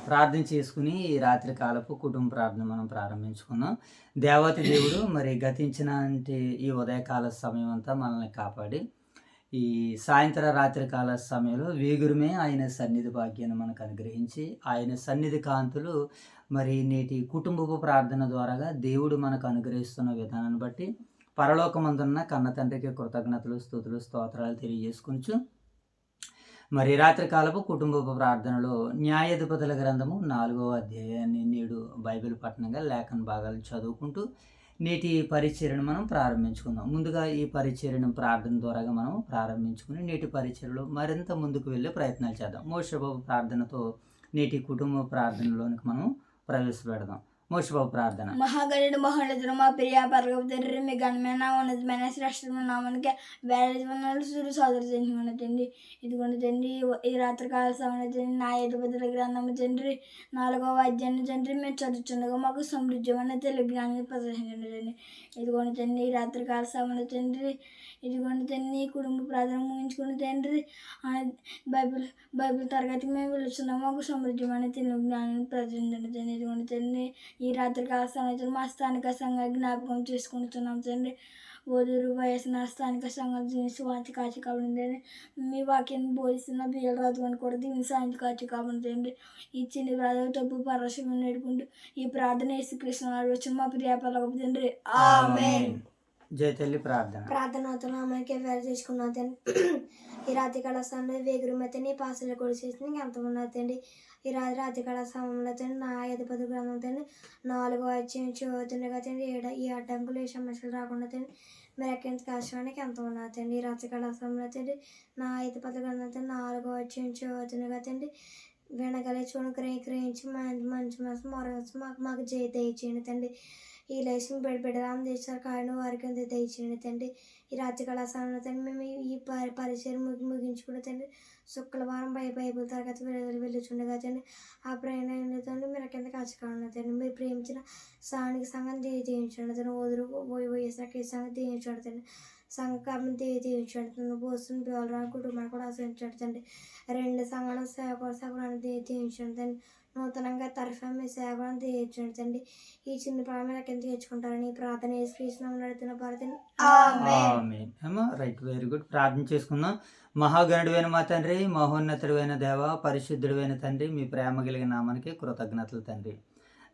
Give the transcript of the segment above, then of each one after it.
ప్రార్థన చేసుకుని ఈ రాత్రి కాలపు కుటుంబ ప్రార్థన మనం ప్రారంభించుకుందాం. దేవాతి దేవుడు మరి గతించినటి ఈ ఉదయకాల సమయం అంతా మనల్ని కాపాడి, ఈ సాయంత్ర రాత్రి కాల సమయంలో వేగురమే ఆయన సన్నిధి భాగ్యాన్ని మనకు అనుగ్రహించి, ఆయన సన్నిధి కాంతులు మరి నేటి కుటుంబపు ప్రార్థన ద్వారాగా దేవుడు మనకు అనుగ్రహిస్తున్న విధానాన్ని బట్టి పరలోకమందున్న కన్న తండ్రికి కృతజ్ఞతలు, స్తుతులు, స్తోత్రాలు తెలియజేసుకుంటూ మరి రాత్రికాలపు కుటుంబపు ప్రార్థనలో న్యాయాధిపతుల గ్రంథము 4వ అధ్యాయాన్ని నేడు బైబిల్ పఠనంగా లేఖన భాగాలు చదువుకుంటూ నేటి పరిచర్యను మనం ప్రారంభించుకుందాం. ముందుగా ఈ పరిచర్యను ప్రార్థన ద్వారాగా మనం ప్రారంభించుకుని నేటి పరిచర్యలో మరింత ముందుకు వెళ్ళే ప్రయత్నాలు చేద్దాం. మోషబాబు ప్రార్థనతో నేటి కుటుంబ ప్రార్థనలోనికి మనం ప్రవేశపెడదాం. మోషబాబు ప్రార్థన. మహాగణుడు మహోన్నతుడు మా ప్రియ పరగపు తండ్రి, మీ ఘనమైన ఉన్నతమైన శ్రేష్టమైన నామానికి వేరే సూర్య సోదరు తండ్రి తండ్రి. ఇదిగోండి తండ్రి, ఈ రాత్రికాల సమయంలో తండ్రి నా ఎదుపతుల గ్రంథము తండ్రి 4వ అధ్యాయం తండ్రి మేము చదువుతుండగా మాకు సమృద్ధిమైన తెలుగు జ్ఞానాన్ని ప్రదర్శించండి తండ్రి. ఇదిగోండి తండ్రి, ఈ రాత్రికాల సమయంలో తండ్రి ఇదిగోండి తండ్రి కుటుంబ ప్రార్థన ముగించుకుని తండ్రి బైబిల్ తరగతికి మేము వెళ్తున్నాము. మాకు సమృద్ధిమైన తెలుగు జ్ఞానాన్ని ప్రదర్శించండి తండ్రి. ఇదిగోండి తండ్రి, ఈ రాత్రికాల సమయంలో మా స్థానిక సంఘాన్ని జ్ఞాపకం చేసుకుంటున్నాం తండ్రి. ఓదూరు వయసున స్థానిక సంఘాలు దీని వాంచి కాచి కాబట్టి మీ వాక్యాన్ని బోధిస్తున్న బియ్యల రాజుని కూడా దీని సాయంత్రం కాచి కాబట్టి తండ్రి. ఈ చిన్ని ప్రార్థన తప్పు పరవశం నేర్చుకుంటూ ఈ ప్రార్థన యేసుకృష్ణ వచ్చి మా ప్రియ పరలోకపు తండ్రి. ఆమేన్. జయ తల్లి ప్రార్థన. ప్రార్థనతో అమ్మాయికి వేరు చేసుకున్నా తండ్రి. ఈ రాత్రి కాల సమయంలో వేగురుమతండి పాసలు కూడా చేసి ఎంత ఉన్నదండి. ఈ రాత్రి కాల సమయంలో తండ్రి నా ఎదుపది గ్రంథం తండ్రి 4వ అధ్యాయం చదువుతుండగా తండ్రి ఈ అడ్డంకులు ఏ సమస్యలు రాకుండా తండ్రి మీరు ఎక్కడి కాల్చడానికి ఎంత ఉన్నదండి. ఈ రాత్రి కాల సమయంలో తండ్రి నా ఎదుపది గ్రంథం తండ్రి 4వ అధ్యాయం చదువుతుండగా తండ్రి వినగలే చూడు గ్రహించి మంచి మనసు మొరవచ్చు మాకు జయ దయచేయండి తండ్రి. ఈ లైసెన్స్ బిడ్డరాం చేశారు కాయను వారికి అంత దయచేయండి తండ్రి. ఈ రాత్రి కాల సమయంలో తండ్రి మేము ఈ పరిచయం ముగించుకుంటే తండ్రి శుక్రవారం బైబిల్ తరగతి వెళ్ళుచుండగా తండ్రి ఆ ప్రయాణంలో తండ్రి మీరు కింద కాచుకోండి తండ్రి. మీరు ప్రేమించిన స్థానిక సంఘం దీవించండి తండ్రి. ఓదురు వైఎస్ఆర్కి సంఘం దీవించండి తండ్రి. సంఘం దీవించండి తండ్రి. పోస్తున్న పిల్లలు కుటుంబాన్ని కూడా ఆశ్రయించండి తండ్రి. 2 సంఘాల సేవకులను దీవించండి తండ్రి. నూతనంగా తరఫా మీ సేవలను తీర్చండి తండ్రి. ఈ చిన్న ప్రాణాలు కింద తీర్చుకుంటారని ప్రార్థన యేసుక్రీస్తు నడుతున్న ప్రార్థన. Right, very good. ప్రార్థన చేసుకుందాం. మహాగణుడైన మా తండ్రి, మహోన్నతుడైన దేవ, పరిశుద్ధుడైన తండ్రి, మీ ప్రేమ కలిగిన నామానికి కృతజ్ఞతలు తండ్రి.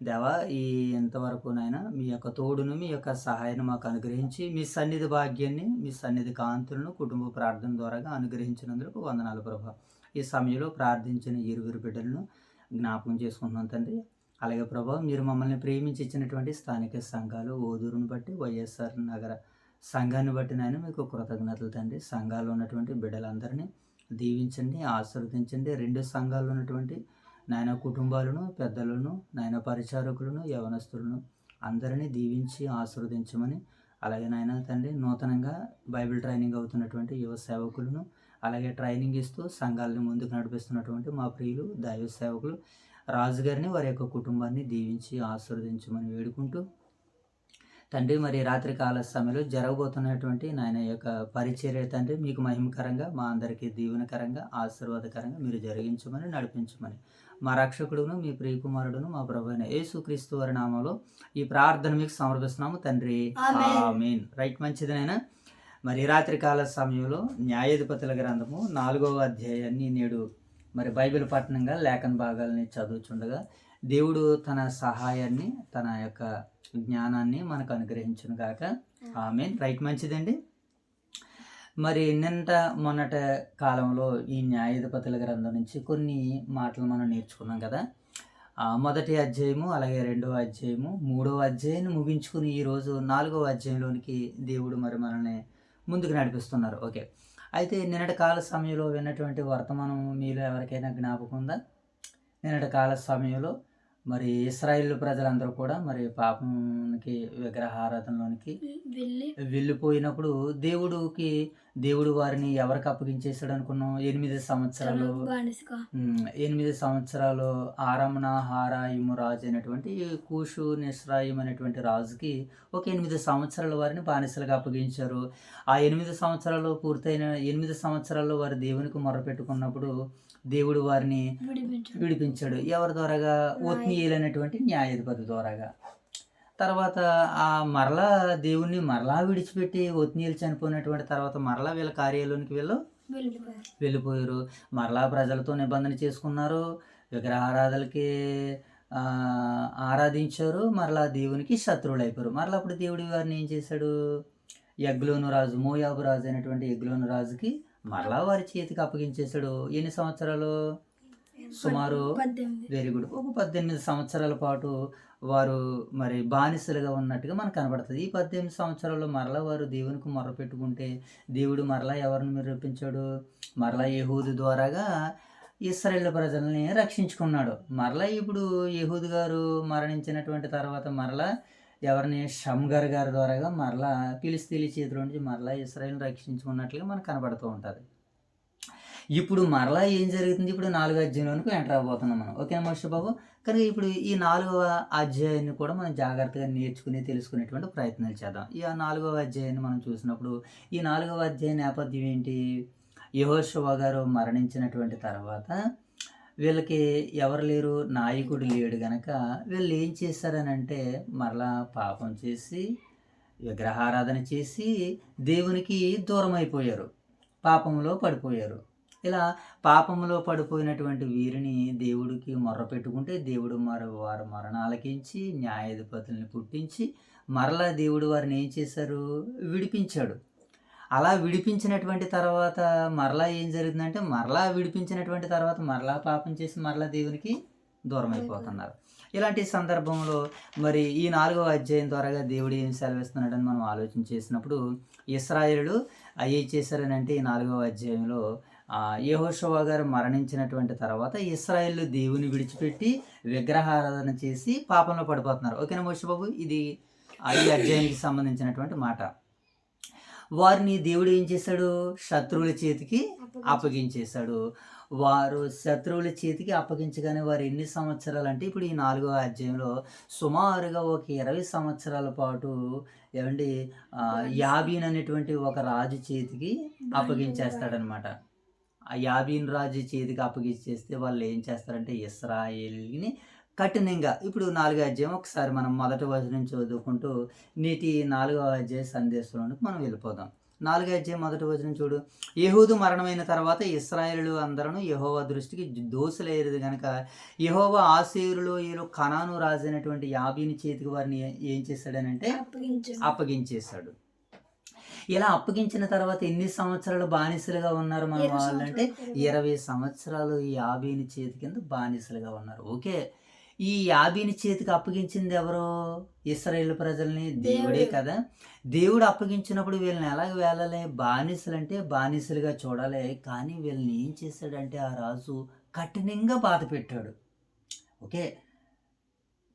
దేవా, ఈ ఎంతవరకు నాయన మీ యొక్క తోడును మీ యొక్క సహాయాన్ని మాకు అనుగ్రహించి మీ సన్నిధి భాగ్యాన్ని మీ సన్నిధి కాంతులను కుటుంబ ప్రార్థన ద్వారాగా అనుగ్రహించినందుకు వందనాలు ప్రభా. ఈ సమయంలో ప్రార్థించిన ఇరువురు బిడ్డలను జ్ఞాపకం చేసుకుంటున్నాం తండ్రి. అలాగే ప్రభా, మీరు మమ్మల్ని ప్రేమించి ఇచ్చినటువంటి స్థానిక సంఘాలు ఓదూరుని బట్టి వైఎస్ఆర్ నగర సంఘాన్ని బట్టి నాయన మీకు కృతజ్ఞతలు తండ్రి. సంఘాల్లో ఉన్నటువంటి బిడ్డలందరినీ దీవించండి, ఆశీర్వదించండి. 2 సంఘాల్లో ఉన్నటువంటి నాయన కుటుంబాలను, పెద్దలను, నాయన పరిచారకులను, యవనస్తులను అందరినీ దీవించి ఆశీర్వదించమని, అలాగే నాయన తండ్రి నూతనంగా బైబిల్ ట్రైనింగ్ అవుతున్నటువంటి యువ సేవకులను, అలాగే ట్రైనింగ్ ఇస్తూ సంఘాలను ముందుకు నడిపిస్తున్నటువంటి మా ప్రియులు దైవ సేవకులు రాజుగారిని వారి యొక్క కుటుంబాన్ని దీవించి ఆశీర్వదించమని వేడుకుంటూ తండ్రి, మరి రాత్రి కాల సమయంలో జరగబోతున్నటువంటి నాయన యొక్క పరిచర్య తండ్రి మీకు మహిమకరంగా, మా అందరికీ దీవెనకరంగా, ఆశీర్వాదకరంగా మీరు జరిగించమని, నడిపించమని మా రక్షకుడును మీ ప్రియకుమారుడును మా ప్రభువైన యేసుక్రీస్తు వారి నామంలో ఈ ప్రార్థన మీకు సమర్పిస్తున్నాము తండ్రి. ఆమేన్. రైట్, మంచిదినైనా. మరి రాత్రికాల సమయంలో న్యాయాధిపతుల గ్రంథము 4వ అధ్యాయాన్ని నేడు మరి బైబిల్ పఠనంగా లేఖన భాగాలని చదువుచుండగా దేవుడు తన సహాయాన్ని, తన యొక్క జ్ఞానాన్ని మనకు అనుగ్రహించును గాక. ఆమేన్. రైట్, మంచిదండి. మరి మొన్నటి కాలంలో ఈ న్యాయాధిపతుల గ్రంథం నుంచి కొన్ని మాటలు మనం నేర్చుకున్నాం కదా. 1వ అధ్యాయము, అలాగే 2వ అధ్యాయము, 3వ అధ్యాయాన్ని ముగించుకుని ఈరోజు 4వ అధ్యాయంలోనికి దేవుడు మరి మనల్ని ముందుకు నడిపిస్తున్నారు. ఓకే, అయితే నిన్నటి కాల సమయంలో విన్నటువంటి వర్తమానం మీలో ఎవరికైనా జ్ఞాపకం ఉందా? నిన్నటి కాల సమయంలో మరి ఇశ్రాయేల్ ప్రజలందరూ కూడా మరి పాపంకి విగ్రహారాధనలోనికి వెళ్ళిపోయినప్పుడు దేవుడు వారిని ఎవరికి అప్పగించేశాడు అనుకున్నాం? 8 సంవత్సరాలు 8 సంవత్సరాలు ఆరమ్నా హారాయిము రాజు అయినటువంటి కూషు నిస్రాయిం అనేటువంటి రాజుకి ఒక 8 సంవత్సరాల వారిని బానిసలుగా అప్పగించారు. ఆ 8 సంవత్సరాలు పూర్తయిన 8 సంవత్సరాల్లో వారు దేవునికి మొరపెట్టుకున్నప్పుడు దేవుడు వారిని విడిపించు. విడిపించాడు. ఎవరి ద్వారాగా? ఒత్నీయేలు అనేటువంటి న్యాయాధిపతి ద్వారాగా. తర్వాత ఆ మరలా దేవుణ్ణి మరలా విడిచిపెట్టి ఒత్నీయేలు చనిపోయినటువంటి తర్వాత మరలా వీళ్ళ కార్యాలయానికి వెళ్ళిపోయారు. వెళ్ళిపోయారు. మరలా ప్రజలతో నిబంధన చేసుకున్నారు. విగ్రహారాధనలకి ఆరాధించారు. మరలా దేవునికి శత్రువులు అయిపోయారు. మరలా అప్పుడు దేవుడి వారిని ఏం చేశాడు? ఎగ్లోను రాజు, మోయాబు రాజు అయినటువంటి ఎగ్లోను రాజుకి మరలా వారి చేతికి అప్పగించేశాడు. ఎన్ని సంవత్సరాలు? సుమారు 18. Very good. ఒక 18 సంవత్సరాల పాటు వారు మరి బానిసలుగా ఉన్నట్టుగా మనకు కనబడుతుంది. ఈ 18 సంవత్సరాల్లో మరలా వారు దేవునికి మొర్ర పెట్టుకుంటే దేవుడు మరలా ఎవరిని నిరూపించాడు? మరలా యెహూదు ద్వారాగా ఇశ్రాయేలు ప్రజల్ని రక్షించుకున్నాడు. మరలా ఇప్పుడు యెహూదు గారు మరణించినటువంటి తర్వాత మరలా ఎవరిని? షమ్గర్ గారి ద్వారాగా మరలా ఫిలిష్తీయుల చేతిలో నుంచి మరలా ఇశ్రాయేలుని రక్షించుకున్నట్లుగా మనకు కనబడుతూ ఉంటుంది. ఇప్పుడు మరలా ఏం జరుగుతుంది? ఇప్పుడు 4వ అధ్యాయంలోనికి ఎంటర్ అవబోతున్నాం మనం. ఓకే మోషే బాబు. కనుక ఇప్పుడు ఈ 4వ అధ్యాయాన్ని కూడా మనం జాగ్రత్తగా నేర్చుకుని తెలుసుకునేటువంటి ప్రయత్నాలు చేద్దాం. ఈ 4వ అధ్యాయాన్ని మనం చూసినప్పుడు ఈ 4వ అధ్యాయ నేపథ్యం ఏంటి? యెహోషువ గారు మరణించినటువంటి తర్వాత వీళ్ళకి ఎవరు లేరు, నాయకుడు లేడు గనక వీళ్ళు ఏం చేశారనంటే మరలా పాపం చేసి విగ్రహారాధన చేసి దేవునికి దూరం అయిపోయారు, పాపంలో పడిపోయారు. ఇలా పాపంలో పడిపోయినటువంటి వీరిని దేవుడికి మొర్ర పెట్టుకుంటే దేవుడు వారి మరణాలకించి న్యాయాధిపతుల్ని పుట్టించి మరలా దేవుడు వారిని ఏం చేశారు? విడిపించాడు. అలా విడిపించినటువంటి తర్వాత మరలా ఏం జరుగుతుందంటే మరలా విడిపించినటువంటి తర్వాత మరలా పాపం చేసి మరలా దేవునికి దూరం అయిపోతున్నారు. ఇలాంటి సందర్భంలో మరి ఈ 4వ అధ్యాయం ద్వారాగా దేవుడు ఏం సెలవిస్తున్నాడని మనం ఆలోచన చేసినప్పుడు ఇశ్రాయేలు ఏం చేశారనంటే ఈ 4వ అధ్యాయంలో యెహోషువ గారు మరణించినటువంటి తర్వాత ఇశ్రాయేలు దేవుని విడిచిపెట్టి విగ్రహారాధన చేసి పాపంలో పడిపోతున్నారు. ఓకేనా మోషే బాబు? ఇది ఈ అధ్యాయానికి సంబంధించినటువంటి మాట. వారిని దేవుడు ఏం చేశాడు? శత్రువుల చేతికి అప్పగించేశాడు. వారు శత్రువుల చేతికి అప్పగించగానే వారు ఎన్ని సంవత్సరాలు అంటే ఇప్పుడు ఈ 4వ అధ్యాయంలో సుమారుగా ఒక 20 సంవత్సరాల పాటు ఏమండి యాబీన్ అనేటువంటి ఒక రాజు చేతికి అప్పగించేస్తాడనమాట. ఆ యాబీన్ రాజు చేతికి అప్పగించేస్తే వాళ్ళు ఏం చేస్తారంటే ఇశ్రాయేలుని కఠినంగా ఇప్పుడు 4వ అధ్యాయం ఒకసారి మనం మొదటి వచనం చదువుకుంటూ నేటి 4వ అధ్యాయ సందేశంలోనికి మనం వెళ్ళిపోదాం. 4వ అధ్యాయం మొదటి వచనం చూడు. యెహూదు మరణమైన తర్వాత ఇశ్రాయేలు అందరూ యెహోవా దృష్టికి దోషులయ్యేది కనుక యెహోవా ఆశీరులో కనాను రాజు అయినటువంటి యాబీని చేతికి వారిని ఏం చేశాడనంటే అప్పగించేశాడు. ఇలా అప్పగించిన తర్వాత ఎన్ని సంవత్సరాలు బానిసలుగా ఉన్నారు మన వాళ్ళంటే 20 సంవత్సరాలు ఈ యాబీని చేతి కింద బానిసలుగా ఉన్నారు. ఓకే, ఈ యాబీని చేతికి అప్పగించింది ఎవరు? ఇశ్రాయేలు ప్రజల్ని, దేవుడే కదా. దేవుడు అప్పగించినప్పుడు వీళ్ళని ఎలాగ వేళలే? బానిసలు అంటే బానిసలుగా చూడాలి. కానీ వీళ్ళని ఏం చేశాడంటే ఆ రాజు కఠినంగా బాధ పెట్టాడు. ఓకే,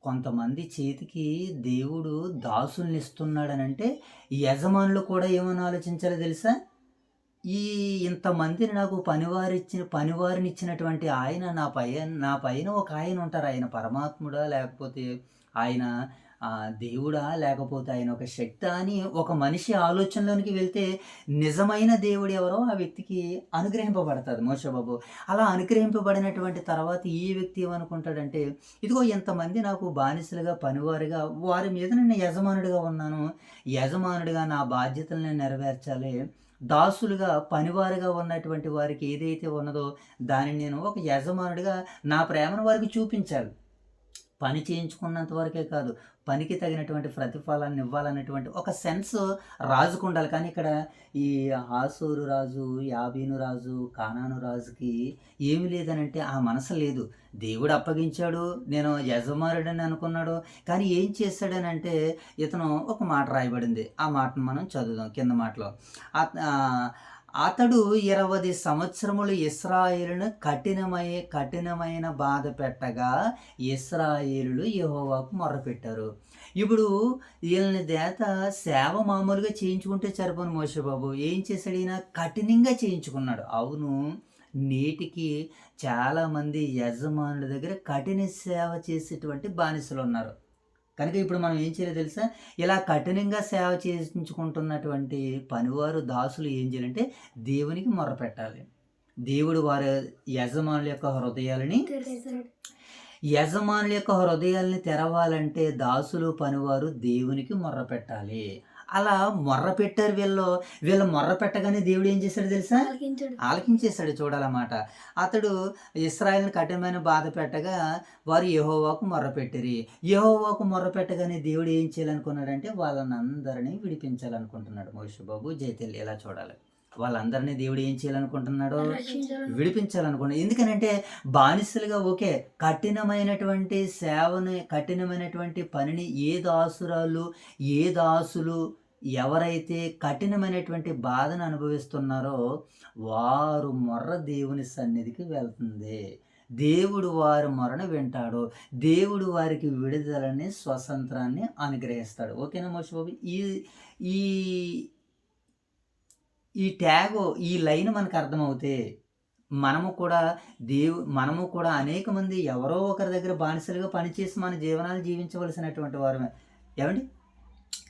కొంతమంది చేతికి దేవుడు దాసుల్ని ఇస్తున్నాడనంటే యజమానులు కూడా ఏమని ఆలోచించాలో తెలుసా? ఇంతమందిని నాకు పనివారిని ఇచ్చినటువంటి ఆయన నా పైన ఒక ఆయన ఉంటారు. ఆయన పరమాత్ముడా లేకపోతే ఆయన దేవుడా లేకపోతే ఆయన ఒక శక్తి అని ఒక మనిషి ఆలోచనలోనికి వెళ్తే నిజమైన దేవుడు ఎవరో ఆ వ్యక్తికి అనుగ్రహింపబడతాడు మోషే బాబు. అలా అనుగ్రహింపబడినటువంటి తర్వాత ఈ వ్యక్తి ఏమనుకుంటాడంటే ఇదిగో ఇంతమంది నాకు బానిసలుగా పనివారిగా వారి మీద నేను యజమానుడిగా ఉన్నాను, యజమానుడిగా నా బాధ్యతలను నెరవేర్చాలి, దాసులుగా పనివారుగా ఉన్నటువంటి వారికి ఏదైతే ఉన్నదో దానిని నేను ఒక యజమానుడిగా నా ప్రేమను వారికి చూపించాలి. పని చేయించుకున్నంత వరకే కాదు, పనికి తగినటువంటి ప్రతిఫలాన్ని ఇవ్వాలనేటువంటి ఒక సెన్స్ రాజుకు ఉండాలి. కానీ ఇక్కడ ఈ హాసోరు రాజు, యాబీను రాజు, కానాను రాజుకి ఏమి లేదనంటే ఆ మనసు లేదు. దేవుడు అప్పగించాడు, నేను యజమానుడని అనుకున్నాడు. కానీ ఏం చేశాడనంటే ఇతను ఒక మాట రాయబడింది, ఆ మాటను మనం చదువుదాం. కింద మాటలో అతడు 20 సంవత్సరములు ఇశ్రాయేలును కఠినమైన బాధ పెట్టగా ఇశ్రాయేలులు యెహోవాకు మొర్రపెట్టారు. ఇప్పుడు వీళ్ళని సేవ మామూలుగా చేయించుకుంటే సరిపోను మోషే బాబు. ఏం చేశాడు? ఈయన కఠినంగా చేయించుకున్నాడు. అవును, నేటికి చాలామంది యజమానుల దగ్గర కఠిన సేవ చేసేటువంటి బానిసలు ఉన్నారు. కనుక ఇప్పుడు మనం ఏం చేయాలో తెలుసా? ఇలా కఠినంగా సేవ చేయించుకుంటున్నటువంటి పనివారు దాసులు ఏం చేయాలంటే దేవునికి మొర్రపెట్టాలి. దేవుడు వారి యజమానుల యొక్క హృదయాలని తెరుస్తాడు. యజమానుల యొక్క హృదయాల్ని తెరవాలంటే దాసులు పనివారు దేవునికి మొర్ర పెట్టాలి. అలా మొర్ర పెట్టారు వీళ్ళు మొర్ర పెట్టగానే దేవుడు ఏం చేశాడు తెలుసా? ఆలకించాడు. ఆలకించేశాడు. చూడాలన్నమాట. అతడు ఇశ్రాయేలుని కఠినమైన బాధ పెట్టగా వారు యెహోవాకు మొర్ర పెట్టిరి. యెహోవాకు మొర్ర పెట్టగానే దేవుడు ఏం చేయాలనుకున్నాడంటే వాళ్ళని అందరినీ విడిపించాలనుకుంటున్నాడు. మోషే బాబు జైతెల్లి ఇలా చూడాలి. వాళ్ళందరినీ దేవుడు ఏం చేయాలనుకుంటున్నాడు? రక్షించాడు. విడిపించాలనుకున్నాడు. ఎందుకనంటే బానిసలుగా ఓకే, కఠినమైనటువంటి సేవని, కఠినమైనటువంటి పనిని ఏ దాసులు ఎవరైతే కఠినమైనటువంటి బాధను అనుభవిస్తున్నారో వారు మొర్ర దేవుని సన్నిధికి వెళ్తుంది. దేవుడు వారి మొరను వింటాడు. దేవుడు వారికి విడుదలని, స్వతంత్రాన్ని అనుగ్రహిస్తాడు. ఓకేనా మోషే బాబు? ఈ ఈ ట్యాగు, ఈ లైన్ మనకు అర్థమవుతే మనము కూడా అనేక మంది ఎవరో ఒకరి దగ్గర బానిసలుగా పనిచేసి మన జీవనాలు జీవించవలసినటువంటి వారమే. ఏమండి?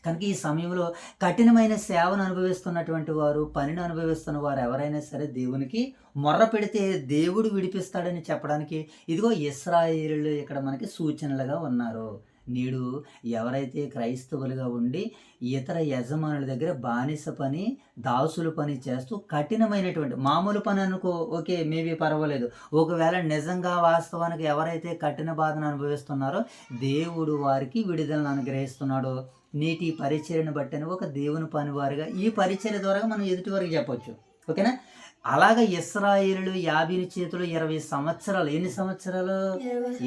కనుక ఈ సమయంలో కఠినమైన సేవను అనుభవిస్తున్నటువంటి వారు, పనిని అనుభవిస్తున్న వారు ఎవరైనా సరే దేవునికి మొర్ర పెడితే దేవుడు విడిపిస్తాడని చెప్పడానికి ఇదిగో ఇశ్రాయేలీయులు ఇక్కడ మనకి సూచనలుగా ఉన్నారు. నేడు ఎవరైతే క్రైస్తవులుగా ఉండి ఇతర యజమానుల దగ్గర బానిస పని, దాసుల పని చేస్తూ కఠినమైనటువంటి మామూలు పని అనుకో, ఓకే, మేబీ పర్వాలేదు. ఒకవేళ నిజంగా వాస్తవానికి ఎవరైతే కఠిన బాధను అనుభవిస్తున్నారో దేవుడు వారికి విడుదలను అనుగ్రహిస్తున్నాడో నేటి పరిచర్యను బట్టి ఒక దేవుని పనివారుగా ఈ పరిచర్య ద్వారా మనం ఎదుటి వరకు చెప్పొచ్చు. ఓకేనా? అలాగ ఇశ్రాయేలీయులు యాబీని చేతులు 20 సంవత్సరాలు, ఎన్ని సంవత్సరాలు?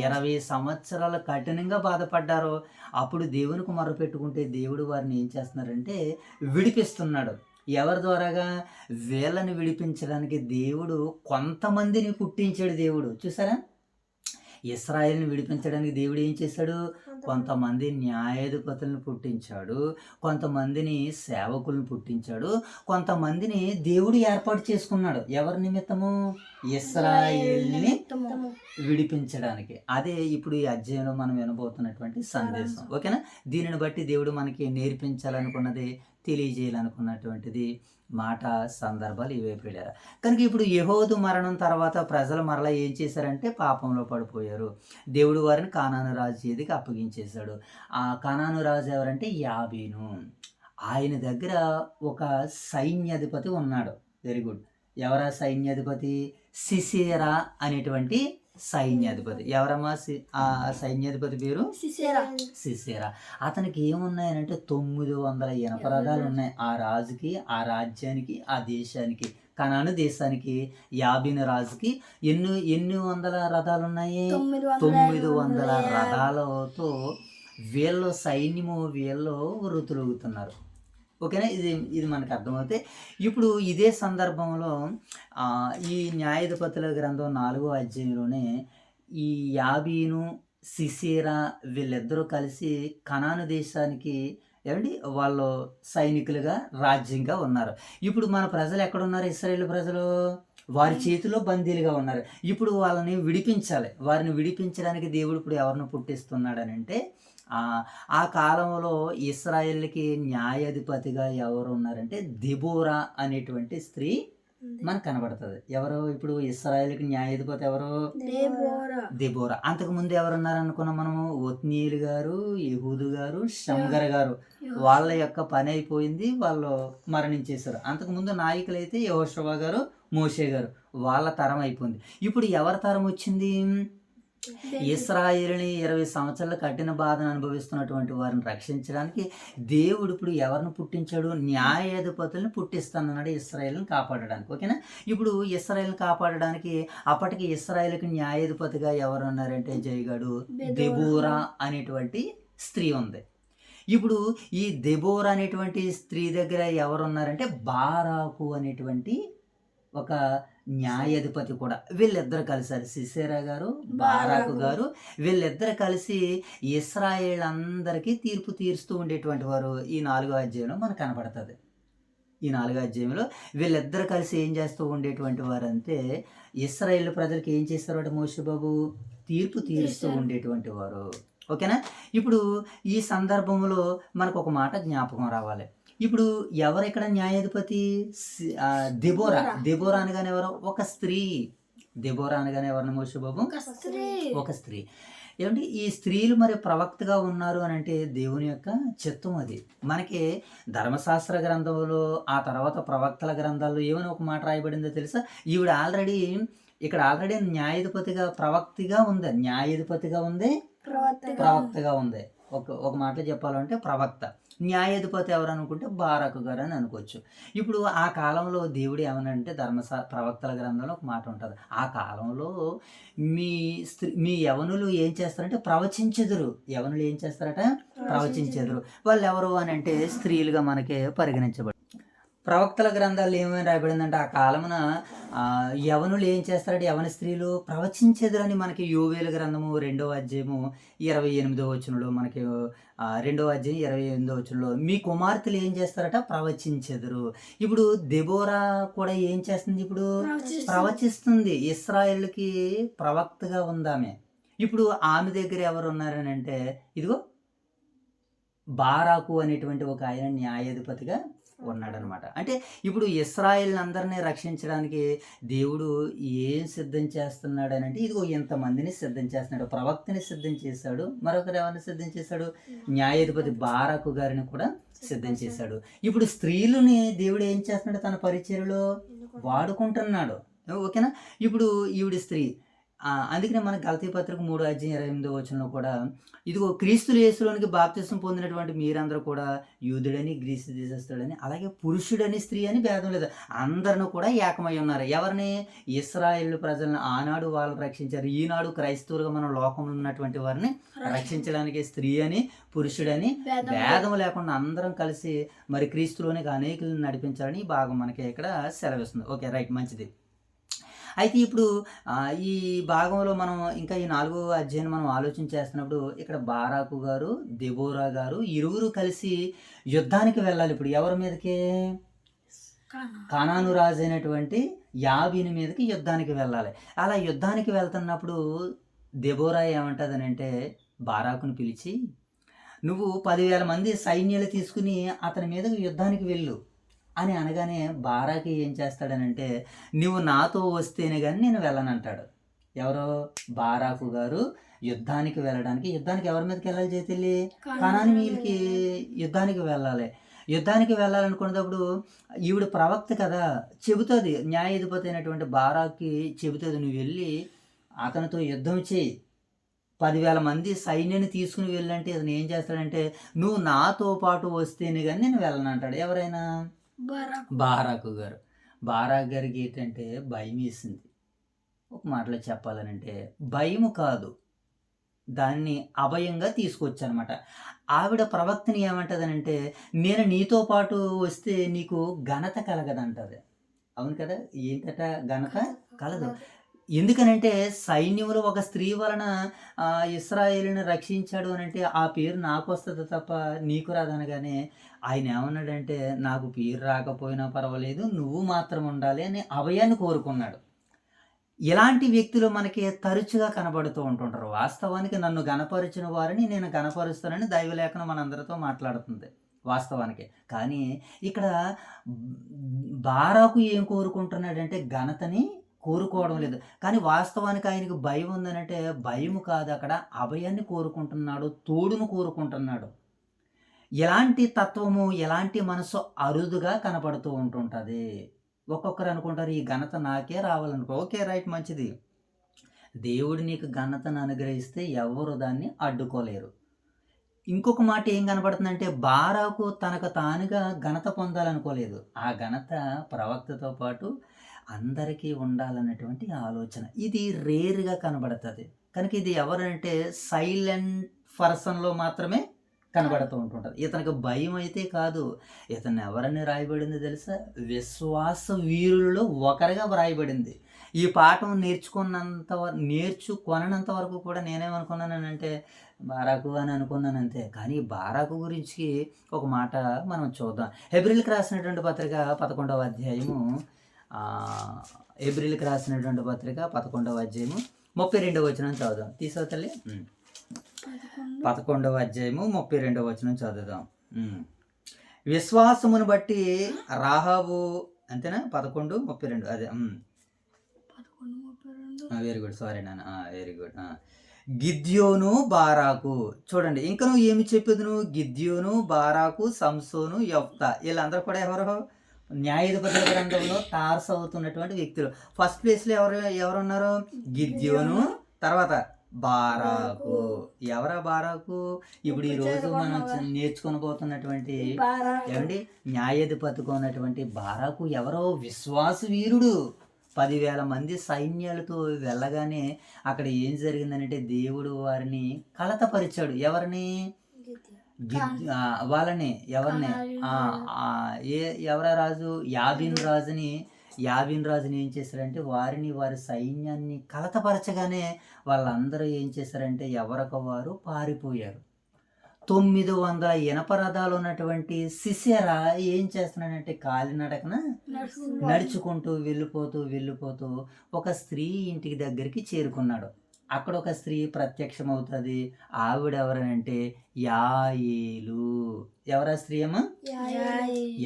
20 సంవత్సరాలు కఠినంగా బాధపడ్డారు. అప్పుడు దేవునికి మొరపెట్టుకుంటే దేవుడు వారిని ఏం చేస్తున్నారంటే విడిపిస్తున్నాడు. ఎవరి ద్వారాగా? వీళ్ళని విడిపించడానికి దేవుడు కొంతమందిని పుట్టించాడు. దేవుడు చూసారా? ఇశ్రాయేలుని విడిపించడానికి దేవుడు ఏం చేశాడు? కొంతమంది న్యాయాధిపతులను పుట్టించాడు, కొంతమందిని సేవకులను పుట్టించాడు, కొంతమందిని దేవుడు ఏర్పాటు చేసుకున్నాడు. ఎవరి నిమిత్తము? ఇశ్రాయేలుని విడిపించడానికి. అదే ఇప్పుడు ఈ అధ్యాయంలో మనం వినబోతున్నటువంటి సందేశం. ఓకేనా? దీనిని బట్టి దేవుడు మనకి నేర్పించాలనుకున్నది, తెలియజేయాలనుకున్నటువంటిది మాట, సందర్భాలు ఇవే పెట్టారు. కనుక ఇప్పుడు యెహోదు మరణం తర్వాత ప్రజలు మరలా ఏం చేశారంటే పాపంలో పడిపోయారు. దేవుడు వారిని కానాను రాజు చేతికి అప్పగించేశాడు. ఆ కానాను రాజు ఎవరంటే యాబీను. ఆయన దగ్గర ఒక సైన్యాధిపతి ఉన్నాడు. Very good. ఎవరా సైన్యాధిపతి? సిసేరా అనేటువంటి సైన్యాధిపతి. ఎవరమ్మా ఆ సైన్యాధిపతి పేరు? సిసేరా. అతనికి ఏమున్నాయనంటే 900 ఇనప రథాలు ఉన్నాయి. ఆ రాజుకి, ఆ రాజ్యానికి, ఆ దేశానికి, కనాను దేశానికి, యాబీను రాజుకి ఎన్ని వందల రథాలు ఉన్నాయి? 900 రథాలతో వీళ్ళు సైన్యము, వీళ్ళు వృతులుగుతున్నారు. ఓకేనా? ఇది మనకు అర్థమవుతే ఇప్పుడు ఇదే సందర్భంలో ఈ న్యాయాధిపతుల గ్రంథం 4వ అధ్యాయంలోనే ఈ యాబీను, సిసేరా వీళ్ళిద్దరూ కలిసి కనాను దేశానికి వాళ్ళు సైనికులుగా, రాజ్యంగా ఉన్నారు. ఇప్పుడు మన ప్రజలు ఎక్కడున్నారు? ఇశ్రాయేలు ప్రజలు వారి చేతిలో బందీలుగా ఉన్నారు. ఇప్పుడు వాళ్ళని విడిపించాలి. వారిని విడిపించడానికి దేవుడు ఇప్పుడు ఎవరిని పుట్టిస్తున్నాడని అంటే ఆ కాలంలో ఇశ్రాయేలుకి న్యాయాధిపతిగా ఎవరు ఉన్నారంటే దెబోరా అనేటువంటి స్త్రీ మనకు కనబడుతుంది. ఎవరు ఇప్పుడు ఇశ్రాయేలుకి న్యాయాధిపతి? ఎవరు? దెబోరా. అంతకుముందు ఎవరు ఉన్నారు అనుకున్నాం మనము? ఒత్నీయులు గారు, యెహూదు గారు, షమ్గర్ గారు. వాళ్ళ యొక్క పని అయిపోయింది, వాళ్ళు మరణించేశారు. అంతకుముందు నాయకులైతే యెహోషువ గారు, మోషే గారు. వాళ్ళ తరం అయిపోయింది. ఇప్పుడు ఎవరి తరం వచ్చింది? ఇశ్రాయేలుని 20 సంవత్సరాల కఠిన బాధను అనుభవిస్తున్నటువంటి వారిని రక్షించడానికి దేవుడు ఇప్పుడు ఎవరిని పుట్టించాడు? న్యాయాధిపతులను పుట్టిస్తానన్నాడు ఇశ్రాయేలుని కాపాడడానికి. ఓకేనా? ఇప్పుడు ఇశ్రాయేలుని కాపాడడానికి అప్పటికి ఇశ్రాయేలుకి న్యాయాధిపతిగా ఎవరు ఉన్నారంటే జయగాడు దెబోరా అనేటువంటి స్త్రీ ఉంది. ఇప్పుడు ఈ దెబోరా అనేటువంటి స్త్రీ దగ్గర ఎవరున్నారంటే బారాకు అనేటువంటి ఒక న్యాయాధిపతి కూడా. వీళ్ళిద్దరు కలిసారు, సిసేరా గారు, బారాకు గారు. వీళ్ళిద్దరు కలిసి ఇశ్రాయేల్ అందరికీ తీర్పు తీరుస్తూ ఉండేటువంటి వారు. ఈ 4వ అధ్యాయంలో మనకు కనపడుతుంది. ఈ 4వ అధ్యాయంలో వీళ్ళిద్దరు కలిసి ఏం చేస్తూ ఉండేటువంటి వారు అంటే ఇశ్రాయేల్ ప్రజలకు ఏం చేస్తారు అంటే మోషే బాబు? తీర్పు తీరుస్తూ ఉండేటువంటి వారు. ఓకేనా? ఇప్పుడు ఈ సందర్భంలో మనకు ఒక మాట జ్ఞాపకం రావాలి. ఇప్పుడు ఎవరు ఇక్కడ న్యాయాధిపతి? దెబోరా అనగానే ఎవరు? ఒక స్త్రీ. దెబోరా అనగానే ఎవరిని మోషే బాబు? ఒక స్త్రీ. ఏమంటే ఈ స్త్రీలు మరి ప్రవక్తగా ఉన్నారు అని అంటే దేవుని యొక్క చిత్తం అది. మనకి ధర్మశాస్త్ర గ్రంథంలో ఆ తర్వాత ప్రవక్తల గ్రంథాల్లో ఏమని ఒక మాట రాయబడిందో తెలుసా? ఈవిడ ఇక్కడ ఆల్రెడీ న్యాయాధిపతిగా ప్రవక్తిగా ఉంది, న్యాయాధిపతిగా ఉంది, ప్రవక్తగా ఉంది. ఒక మాటలో చెప్పాలంటే ప్రవక్త. న్యాయాధిపతి ఎవరు అనుకుంటే బారాకు గారు అని అనుకోవచ్చు. ఇప్పుడు ఆ కాలంలో దేవుడు ఏమనంటే ప్రవక్తల గ్రంథంలో ఒక మాట ఉంటుంది. ఆ కాలంలో మీ యవనులు ఏం చేస్తారంటే ప్రవచించెదరు. యవనులు ఏం చేస్తారట? ప్రవచించెదరు. వాళ్ళు ఎవరు అని అంటే స్త్రీలుగా మనకి పరిగణించబడి. ప్రవక్తల గ్రంథాలు ఏమేమి రాయబడిందంటే ఆ కాలమున యవనులు ఏం చేస్తారంటే యవన స్త్రీలు ప్రవచించెదరని మనకి యోవేలు గ్రంథము 2వ అధ్యాయము 28వ వచనంలో మనకి 2వ అధ్యాయం 28వ వచనంలో మీ కుమార్తెలు ఏం చేస్తారట? ప్రవచించెదరు. ఇప్పుడు దెబోరా కూడా ఏం చేస్తుంది? ఇప్పుడు ప్రవచిస్తుంది. ఇశ్రాయేలుకి ప్రవక్తగా ఉందామె. ఇప్పుడు ఆమె దగ్గర ఎవరు ఉన్నారని అంటే ఇదిగో బారాకు అనేటువంటి ఒక ఆయన న్యాయాధిపతిగా ఉన్నాడనమాట. అంటే ఇప్పుడు ఇశ్రాయేల్ అందరినీ రక్షించడానికి దేవుడు ఏం సిద్ధం చేస్తున్నాడు అని అంటే ఇదిగో ఇంతమందిని సిద్ధం చేస్తున్నాడు. ప్రవక్తని సిద్ధం చేశాడు. మరొకరు ఎవరిని సిద్ధం చేశాడు? న్యాయాధిపతి బారాకు గారిని కూడా సిద్ధం చేశాడు. ఇప్పుడు స్త్రీలని దేవుడు ఏం చేస్తున్నాడు? తన పరిచర్యలో వాడుకుంటున్నాడు. ఓకేనా? ఇప్పుడు ఈవిడ స్త్రీ. అందుకనే మన గలతీ పత్రిక 3వ అధ్యాయం 28వ వచనంలో కూడా ఇదిగో క్రీస్తు యేసులోనికి బాప్తిసం పొందినటువంటి మీరందరూ కూడా యూదుడని గ్రీసు దేశస్థుడని అలాగే పురుషుడని స్త్రీ అని భేదం లేదు, అందరిని కూడా ఏకమై ఉన్నారు. ఎవరిని? ఇశ్రాయేలు ప్రజలను ఆనాడు వాళ్ళు రక్షించారు. ఈనాడు క్రైస్తవులుగా మన లోకంలో ఉన్నటువంటి వారిని రక్షించడానికి స్త్రీ అని పురుషుడని భేదం లేకుండా అందరం కలిసి మరి క్రీస్తులోనికి అనేకులను నడిపించాలని ఈ భాగం మనకి ఇక్కడ సెలవిస్తుంది. ఓకే, రైట్, మంచిది. అయితే ఇప్పుడు ఈ భాగంలో మనం ఇంకా ఈ 4వ అధ్యాయం మనం ఆలోచన చేస్తున్నప్పుడు ఇక్కడ బారాకు గారు, దెబోరా గారు ఇరువురు కలిసి యుద్ధానికి వెళ్ళాలి. ఇప్పుడు ఎవరి మీదకి? కానాను రాజు అయినటువంటి యాబీని మీదకి యుద్ధానికి వెళ్ళాలి. అలా యుద్ధానికి వెళ్తున్నప్పుడు దెబోరా ఏమంటుందని అంటే బారాకుని పిలిచి నువ్వు 10,000 మంది సైన్యాలు తీసుకుని అతని మీదకి యుద్ధానికి వెళ్ళు అని అనగానే బారాకి ఏం చేస్తాడనంటే నువ్వు నాతో వస్తేనే కానీ నేను వెళ్ళనంటాడు. ఎవరో? బారాకు గారు యుద్ధానికి ఎవరి మీదకి వెళ్ళాలి? చేతిల్లి కనానీయులకి యుద్ధానికి వెళ్ళాలి. యుద్ధానికి వెళ్ళాలనుకున్నప్పుడు ఈవిడ ప్రవక్త కదా, చెబుతుంది. న్యాయాధిపతి అయినటువంటి బారాకి చెబుతుంది, నువ్వు వెళ్ళి అతనితో యుద్ధం చేయి, 10,000 మంది సైన్యాన్ని తీసుకుని వెళ్ళంటే అతను ఏం చేస్తాడంటే నువ్వు నాతో పాటు వస్తేనే కానీ నేను వెళ్ళనంటాడు. ఎవరైనా? బారాకు గారు. బారాకు గారికి ఏంటంటే భయం వేసింది. ఒక మాటలో చెప్పాలనంటే భయము కాదు, దాన్ని అభయంగా తీసుకొచ్చనమాట. ఆవిడ ప్రవక్తని ఏమంటదనంటే నేను నీతో పాటు వస్తే నీకు ఘనత కలగదంటది. అవును కదా? ఏంటట? ఘనత కలదు. ఎందుకనంటే సైన్యంలో ఒక స్త్రీ వలన ఇశ్రాయేలుని రక్షించాడు అని అంటే ఆ పేరు నాకు వస్తుంది తప్ప నీకు రాదనగానే ఆయన ఏమన్నాడంటే నాకు పేరు రాకపోయినా పర్వాలేదు, నువ్వు మాత్రం ఉండాలి అని అభయాన్ని కోరుకున్నాడు. ఇలాంటి వ్యక్తులు మనకి తరచుగా కనబడుతూ ఉంటుంటారు. వాస్తవానికి నన్ను గణపరిచిన వారిని నేను గణపరుస్తానని దైవలేఖనం మనందరితో మాట్లాడుతుంది వాస్తవానికి. కానీ ఇక్కడ బారాకు ఏం కోరుకుంటున్నాడంటే ఘనతని కోరుకోవడం లేదు. కానీ వాస్తవానికి ఆయనకు భయం ఉందనంటే భయం కాదు, అక్కడ అభయాన్ని కోరుకుంటున్నాడు, తోడును కోరుకుంటున్నాడు. ఎలాంటి తత్వము, ఎలాంటి మనసు అరుదుగా కనపడుతూ ఉంటుంటుంది. ఒక్కొక్కరు అనుకుంటారు ఈ ఘనత నాకే రావాలనుకో. ఓకే, రైట్, మంచిది. దేవుడు నీకు ఘనతను అనుగ్రహిస్తే ఎవరు దాన్ని అడ్డుకోలేరు. ఇంకొక మాట ఏం కనపడుతుందంటే బారాకు తనకు తానుగా ఘనత పొందాలనుకోలేదు. ఆ ఘనత ప్రవక్తతో పాటు అందరికీ ఉండాలన్నటువంటి ఆలోచన. ఇది రేరుగా కనబడుతుంది. కనుక ఇది ఎవరంటే సైలెంట్ పర్సన్లో మాత్రమే కనబడుతూ ఉంటుంటుంది. ఇతనికి భయం అయితే కాదు. ఇతను ఎవరని రాయబడింది తెలుసా? విశ్వాస వీరులలో ఒకరిగా వ్రాయబడింది. ఈ పాఠం నేర్చుకొనంత వరకు కూడా నేనేమనుకున్నానంటే బారాకు అని అనుకున్నాను అంతే. కానీ బారాకు గురించి ఒక మాట మనం చూద్దాం. హెబ్రీలకు రాసినటువంటి పత్రిక 11వ అధ్యాయము హెబ్రీలకు రాసినటువంటి పత్రిక 11వ అధ్యాయము 32వ వచనం చదువుదాం. తీసావు తల్లి? 11వ అధ్యాయము 32వ వచనం చదువుదాం. విశ్వాసమును బట్టి రాహాబు అంతేనా 11:32 అదే 11:32. వెరీ గుడ్ సారీ నాన్న వెరీ గుడ్ గిద్యోను బారాకు చూడండి ఇంకా నువ్వు ఏమి చెప్పేది నువ్వు గిద్యోను బారాకు సంసోను యెఫ్తా వీళ్ళందరూ కూడా ఎవరు న్యాయాధిపతుల గ్రంథంలో తారస అవుతున్నటువంటి వ్యక్తులు. ఫస్ట్ ప్లేస్లో ఎవరున్నారు గిద్యోను, తర్వాత బారాకు. ఎవరా బారాకు? ఇప్పుడు ఈ రోజు మనం నేర్చుకొని పోతున్నటువంటి ఏమండి న్యాయాధిపతిగా ఉన్నటువంటి బారాకు ఎవరో విశ్వాస వీరుడు. 10,000 మంది సైన్యాలతో వెళ్ళగానే అక్కడ ఏం జరిగిందనంటే దేవుడు వారిని కలతపరిచాడు. ఎవరిని? వాళ్ళని ఎవరిని ఎవరా రాజు? యాబీన్ రాజుని ఏం చేశారంటే వారి సైన్యాన్ని కలతపరచగానే వాళ్ళందరూ ఏం చేశారంటే ఎవరికి వారు పారిపోయారు. 900 ఇనప రథాలు ఉన్నటువంటి సిసెరా ఏం చేస్తున్నాడంటే కాలినడకన నడుచుకుంటూ వెళ్ళిపోతూ ఒక స్త్రీ ఇంటికి దగ్గరికి చేరుకున్నాడు. అక్కడ ఒక స్త్రీ ప్రత్యక్షమవుతుంది. ఆవిడ ఎవరనంటే యాయేలు. ఎవరా స్త్రీ అమ్మా?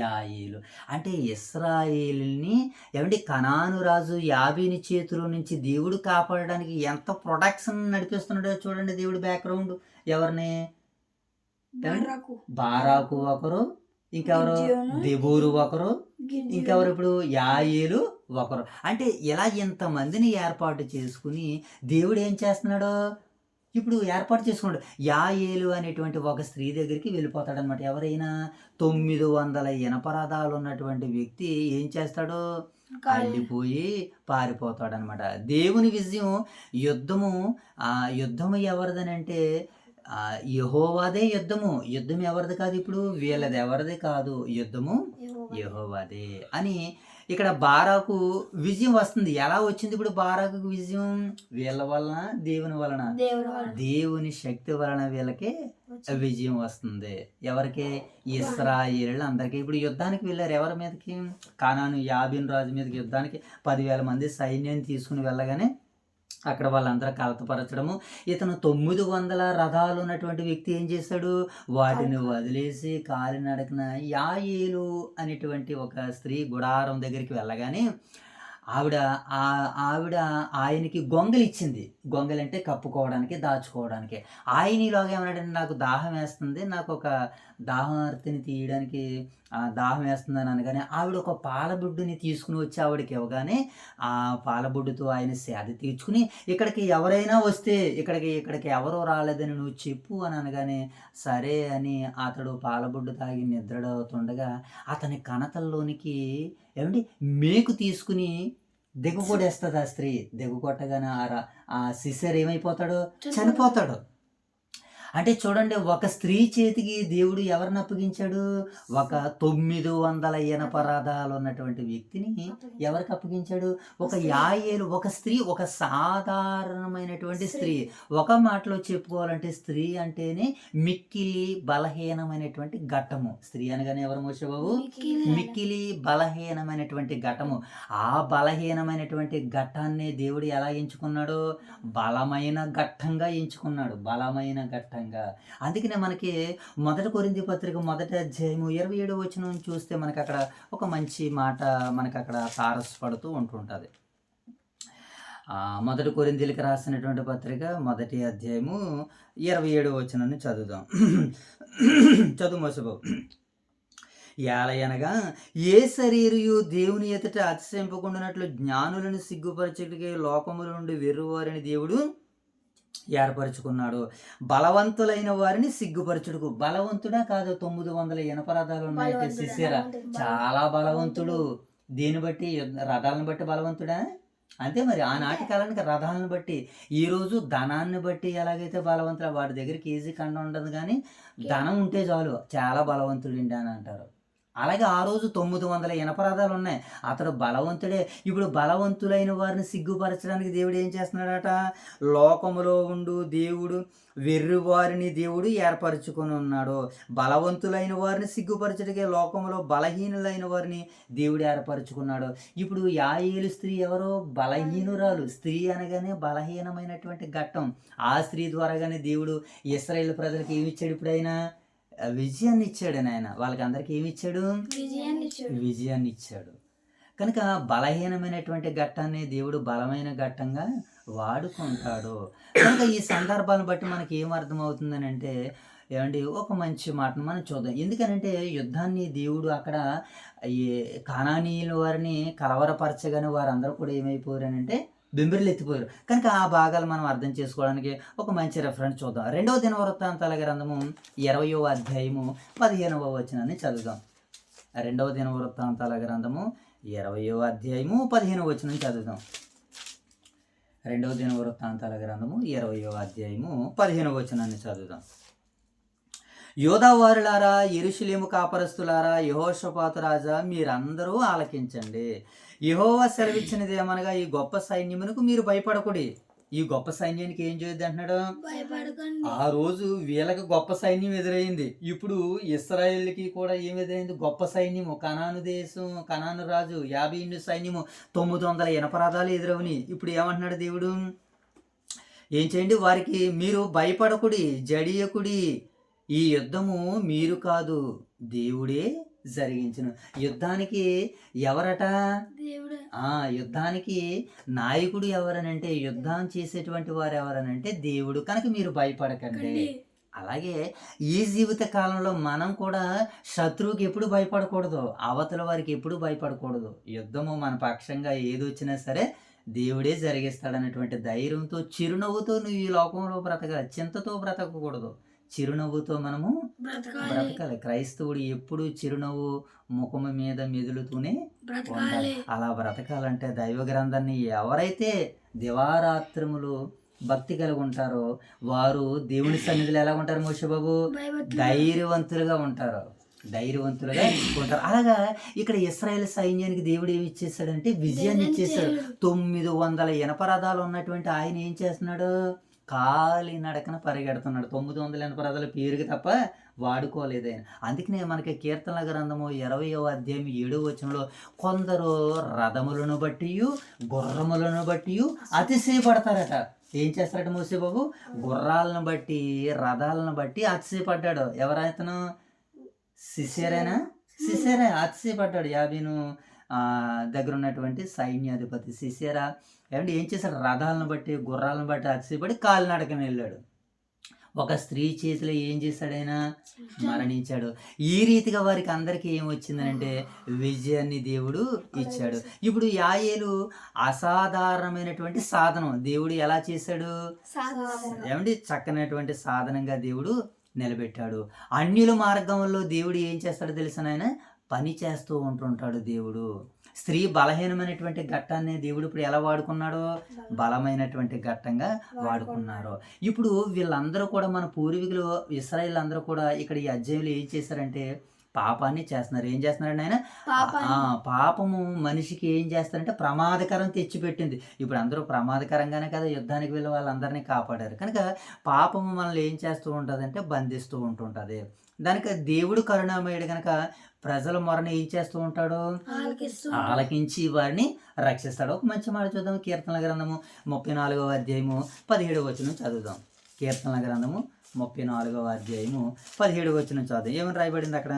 యాయేలు. అంటే ఇశ్రాయేలుని ఏమంటే కనాను రాజు యాబీని చేతుల నుంచి దేవుడు కాపాడడానికి ఎంత ప్రొటెక్షన్ నడిపిస్తున్నాడో చూడండి. దేవుడు బ్యాక్గ్రౌండ్ ఎవరిని? బారాకు ఒకరు, ఇంకెవరు? దెబోరు ఒకరు, ఇంకెవరు? ఇప్పుడు యాయేలు ఒకరు. అంటే ఇలా ఇంతమందిని ఏర్పాటు చేసుకుని దేవుడు ఏం చేస్తున్నాడు? ఇప్పుడు ఏర్పాటు చేసుకున్నాడు. యాయేలు అనేటువంటి ఒక స్త్రీ దగ్గరికి వెళ్ళిపోతాడు అనమాట. ఎవరైనా 900 ఇనపరథాలు ఉన్నటువంటి వ్యక్తి ఏం చేస్తాడు? అల్లిపోయి పారిపోతాడు అనమాట. దేవుని విజయం యుద్ధము ఎవరిదని అంటే యెహోవాదే యుద్ధం ఎవరిది కాదు. ఇప్పుడు వీళ్ళది ఎవరిది కాదు, యుద్ధము యెహోవాదే అని ఇక్కడ బారాకు విజయం వస్తుంది. ఎలా వచ్చింది ఇప్పుడు బారాకు విజయం? వీళ్ళ వలన, దేవుని వలన, దేవుని శక్తి వలన వీళ్ళకి విజయం వస్తుంది. ఎవరికి? ఇశ్రాయేలు అందరికీ. ఇప్పుడు యుద్ధానికి వెళ్ళారు. ఎవరి మీదకి? కానాను యాబీన్ రాజు మీదకి యుద్ధానికి 10,000 మంది సైన్యాన్ని తీసుకుని వెళ్ళగానే అక్కడ వాళ్ళందరూ కలతపరచడము. ఇతను 900 రథాలు ఉన్నటువంటి వ్యక్తి ఏం చేశాడు? వాటిని వదిలేసి కాలినడకన యాయేలు అనేటువంటి ఒక స్త్రీ గుడారం దగ్గరికి వెళ్ళగానే ఆవిడ ఆయనకి గొంగలి ఇచ్చింది. గొంగలి అంటే కప్పుకోవడానికి, దాచుకోవడానికి. ఆయన ఈలోగా ఏమన్నాడంటే నాకు దాహం వేస్తుంది, నాకు ఒక దాహార్తిని తీయడానికి దాహం వేస్తుందని అనగానే ఆవిడ ఒక పాలబుడ్డుని తీసుకుని వచ్చి ఆవిడకి ఇవ్వగానే ఆ పాలబుడ్డుతో ఆయన సేద తీర్చుకుని ఇక్కడికి ఎవరైనా వస్తే ఇక్కడికి ఎవరో రాలేదని నువ్వు చెప్పు అని అనగానే సరే అని అతడు పాలబుడ్డు తాగి నిద్రడవుతుండగా అతని కణతల్లోనికి ఏమండి మేకు తీసుకుని దిగుకొడేస్తుంది ఆ స్త్రీ. దిగుకొట్టగానే ఆ సిసర్ ఏమైపోతాడు? చనిపోతాడు. అంటే చూడండి, ఒక స్త్రీ చేతికి దేవుడు ఎవరిని అప్పగించాడు? ఒక 900 ఇనపరథాలు ఉన్నటువంటి వ్యక్తిని ఎవరికి అప్పగించాడు? ఒక యాయేలు, ఒక స్త్రీ, ఒక సాధారణమైనటువంటి స్త్రీ. ఒక మాటలో చెప్పుకోవాలంటే స్త్రీ అంటేనే మిక్కిలి బలహీనమైనటువంటి ఘట్టము. స్త్రీ అనగానే ఎవరు మోషేబాబు? మిక్కిలి బలహీనమైనటువంటి ఘట్టము. ఆ బలహీనమైనటువంటి ఘట్టాన్ని దేవుడు ఎలా ఎంచుకున్నాడు? బలమైన ఘట్టంగా ఎంచుకున్నాడు. బలమైన ఘట్టంగా. అందుకనే మనకి 1 కొరింథీ పత్రిక 1వ అధ్యాయము 27వ వచనం చూస్తే మనకి అక్కడ ఒక మంచి మాట మనకి అక్కడ తారసపడుతూ ఉంటుంటుంది. 1 కొరింథీలకు రాసినటువంటి పత్రిక 1వ అధ్యాయము 27వ వచనాన్ని చదువుదాం. చదువు మోసబాబు. ఏలయనగా ఏ శరీరయు దేవుని ఎదుట అతిశయింపకుండానట్లు జ్ఞానులను సిగ్గుపరచుటకే లోకముల నుండి వెర్రువారిని దేవుడు ఏర్పరచుకున్నాడు. బలవంతులైన వారిని సిగ్గుపరచుడుకు. బలవంతుడా కాదు, 900 ఇనపరథాలు ఉన్నాయంటే సిసెరా చాలా బలవంతుడు. దేని బట్టి? రథాలను బట్టి బలవంతుడా? అంతే మరి. ఆనాటి కాలానికి రథాలను బట్టి, ఈరోజు ధనాన్ని బట్టి ఎలాగైతే బలవంతుడు, వాడి దగ్గర కేజీ కండ ఉండదు కానీ ధనం ఉంటే చాలు చాలా బలవంతుడు అని అంటారు. అలాగే ఆ రోజు 900 ఇనపరథాలు ఉన్నాయి. అతడు బలవంతుడే. ఇప్పుడు బలవంతులైన వారిని సిగ్గుపరచడానికి దేవుడు ఏం చేస్తున్నాడట? లోకములో ఉండు దేవుడు వెర్రివారిని దేవుడు ఏర్పరచుకొని ఉన్నాడు. బలవంతులైన వారిని సిగ్గుపరచడానికి లోకములో బలహీనులైన వారిని దేవుడు ఏర్పరచుకున్నాడు. ఇప్పుడు యాయేలు స్త్రీ ఎవరో? బలహీనురాలు. స్త్రీ అనగానే బలహీనమైనటువంటి ఘట్టం. ఆ స్త్రీ ద్వారాగానే దేవుడు ఇశ్రాయేలు ప్రజలకు ఏమి ఇచ్చాడు? ఇప్పుడైనా విజయాన్ని ఇచ్చాడు నాయన. వాళ్ళకి అందరికి ఏమి ఇచ్చాడు? విజయాన్ని ఇచ్చాడు. విజయాన్ని ఇచ్చాడు. కనుక బలహీనమైనటువంటి ఘట్టాన్ని దేవుడు బలమైన ఘట్టంగా వాడుకుంటాడు. కనుక ఈ సందర్భాలను బట్టి మనకి ఏం అర్థమవుతుందని అంటే, ఏమండి, ఒక మంచి మాటను మనం చూద్దాం. ఎందుకనంటే యుద్ధాన్ని దేవుడు అక్కడ ఈ కానానీయుల వారిని కలవరపరచగానే వారందరూ కూడా ఏమైపోయారనంటే బెంబిర్లు ఎత్తిపోయారు. కనుక ఆ భాగాలు మనం అర్థం చేసుకోవడానికి ఒక మంచి రెఫరెన్స్ చూద్దాం. 2వ దినవృత్తాంతాల గ్రంథము 20వ అధ్యాయము 15వ వచనాన్ని చదువుదాం. 2వ దినవృత్తాంతాల గ్రంథము 20వ అధ్యాయము 15వ వచనం చదువుదాం. 2వ దినవృత్తాంతాల గ్రంథము 20వ అధ్యాయము 15వ వచనాన్ని చదువుదాం. యోధావారులారా, యెరూషలేము కాపరస్తులారా, యెహోషాపాతు రాజా, మీరందరూ ఆలకించండి. యెహోవా సెలవిచ్చినది ఏమనగా, ఈ గొప్ప సైన్యమునకు మీరు భయపడకుడి. ఈ గొప్ప సైన్యానికి ఏం చేయొద్దు అంటున్నాడు? భయపడకండి. ఆ రోజు వీళ్ళకి గొప్ప సైన్యం ఎదురైంది. ఇప్పుడు ఇశ్రాయేలుకి కూడా ఏమి ఎదురైంది? గొప్ప సైన్యము. కనాను దేశం, కనాను రాజు, 50 సైన్యము, 900 ఇనపరథాలు ఎదురవని. ఇప్పుడు ఏమంటున్నాడు దేవుడు? ఏం చేయండి? వారికి మీరు భయపడకుడి, జడియకుడి. ఈ యుద్ధము మీరు కాదు, దేవుడే జరిగించును. యుద్ధానికి ఎవరట? దేవుడే. యుద్ధానికి నాయకుడు ఎవరనంటే, యుద్ధం చేసేటువంటి వారు ఎవరనంటే దేవుడు. కనుక మీరు భయపడకండి. అలాగే ఈ జీవిత కాలంలో మనం కూడా శత్రువుకి ఎప్పుడు భయపడకూడదు, అవతల వారికి ఎప్పుడు భయపడకూడదు. యుద్ధము మన పక్షంగా ఏది వచ్చినా సరే దేవుడే జరిగిస్తాడనేటువంటి ధైర్యంతో, చిరునవ్వుతో నువ్వు ఈ లోకంలో బ్రతకాలి. చింతతో బ్రతకకూడదు, చిరునవ్వుతో మనము బ్రతకాలి. క్రైస్తవుడు ఎప్పుడు చిరునవ్వు ముఖము మీద మెదులుతూనే ఉండాలి. అలా బ్రతకాలంటే దైవ గ్రంథాన్ని ఎవరైతే దివారాత్రములు భక్తి కలిగి ఉంటారో వారు దేవుని సన్నిధిలో ఎలా ఉంటారు మోషేబాబు? ధైర్యవంతులుగా ఉంటారు, ధైర్యవంతులుగా ఉంటారు. అలాగా ఇక్కడ ఇశ్రాయేల్ సైన్యానికి దేవుడు ఏమి ఇచ్చేసాడంటే విజయాన్ని ఇచ్చేసాడు. 900 ఇనపరథాలు ఉన్నటువంటి ఆయన ఏం చేస్తున్నాడు? కాలి నడకన పరిగెడుతున్నాడు. 900 ఇనపరథాల పేరుకి తప్ప వాడుకోలేదు ఆయన. అందుకనే మనకి కీర్తనల గ్రంథము 20వ అధ్యాయం 7వ వచనంలో కొందరు రథములను బట్టి గుర్రములను బట్టి అతిశయపడతారట. ఏం చేస్తారట మోసేబాబు? గుర్రాలను బట్టి రథాలను బట్టి అతిశయపడ్డాడు. ఎవరైతను? సిసేరేనా? సిసేరా అతిశయపడ్డాడు. 50 దగ్గర ఉన్నటువంటి సైన్యాధిపతి సిసేరా ఏమంటే ఏం చేశాడు? రథాలను బట్టి గుర్రాలను బట్టి అతిశయపడి కాలినడకన వెళ్ళాడు. ఒక స్త్రీ చేతిలో ఏం చేశాడు? ఆయన మరణించాడు. ఈ రీతిగా వారికి అందరికీ ఏం వచ్చిందంటే విజయాన్ని దేవుడు ఇచ్చాడు. ఇప్పుడు యాయేలు అసాధారణమైనటువంటి సాధనం దేవుడు ఎలా చేశాడు? ఏమంటే చక్కనటువంటి సాధనంగా దేవుడు నిలబెట్టాడు. అన్యుల మార్గంలో దేవుడు ఏం చేస్తాడో తెలిసిన ఆయన పని చేస్తూ ఉంటుంటాడు దేవుడు. స్త్రీ బలహీనమైనటువంటి ఘట్టాన్ని దేవుడు ఇప్పుడు ఎలా వాడుకున్నాడో బలమైనటువంటి ఘట్టంగా వాడుకున్నారు. ఇప్పుడు వీళ్ళందరూ కూడా మన పూర్వీకులు ఇశ్రాయేలు అందరూ కూడా ఇక్కడ ఈ అధ్యాయంలో ఏం చేశారంటే పాపాన్ని చేస్తున్నారు. ఏం చేస్తున్నారండి ఆయన? పాపము మనిషికి ఏం చేస్తారంటే ప్రమాదకరం తెచ్చిపెట్టింది. ఇప్పుడు అందరూ ప్రమాదకరంగానే కదా యుద్ధానికి వెళ్ళి వాళ్ళందరినీ కాపాడారు. కనుక పాపము మనల్ని ఏం చేస్తూ ఉంటుంది అంటే బంధిస్తూ ఉంటుంటుంది. దానికి దేవుడు కరుణామయుడు కనుక ప్రజల మొరని ఏం చేస్తూ ఉంటాడు? ఆలకించి వారిని రక్షిస్తాడు. ఒక మంచి మాట చూద్దాం. కీర్తనల గ్రంథము 34వ అధ్యాయము 17వ వచనం చదువుదాం. కీర్తనల గ్రంథము 34వ అధ్యాయము 17వ వచనం చదువుదాం. ఏమని రాయబడింది అక్కడ?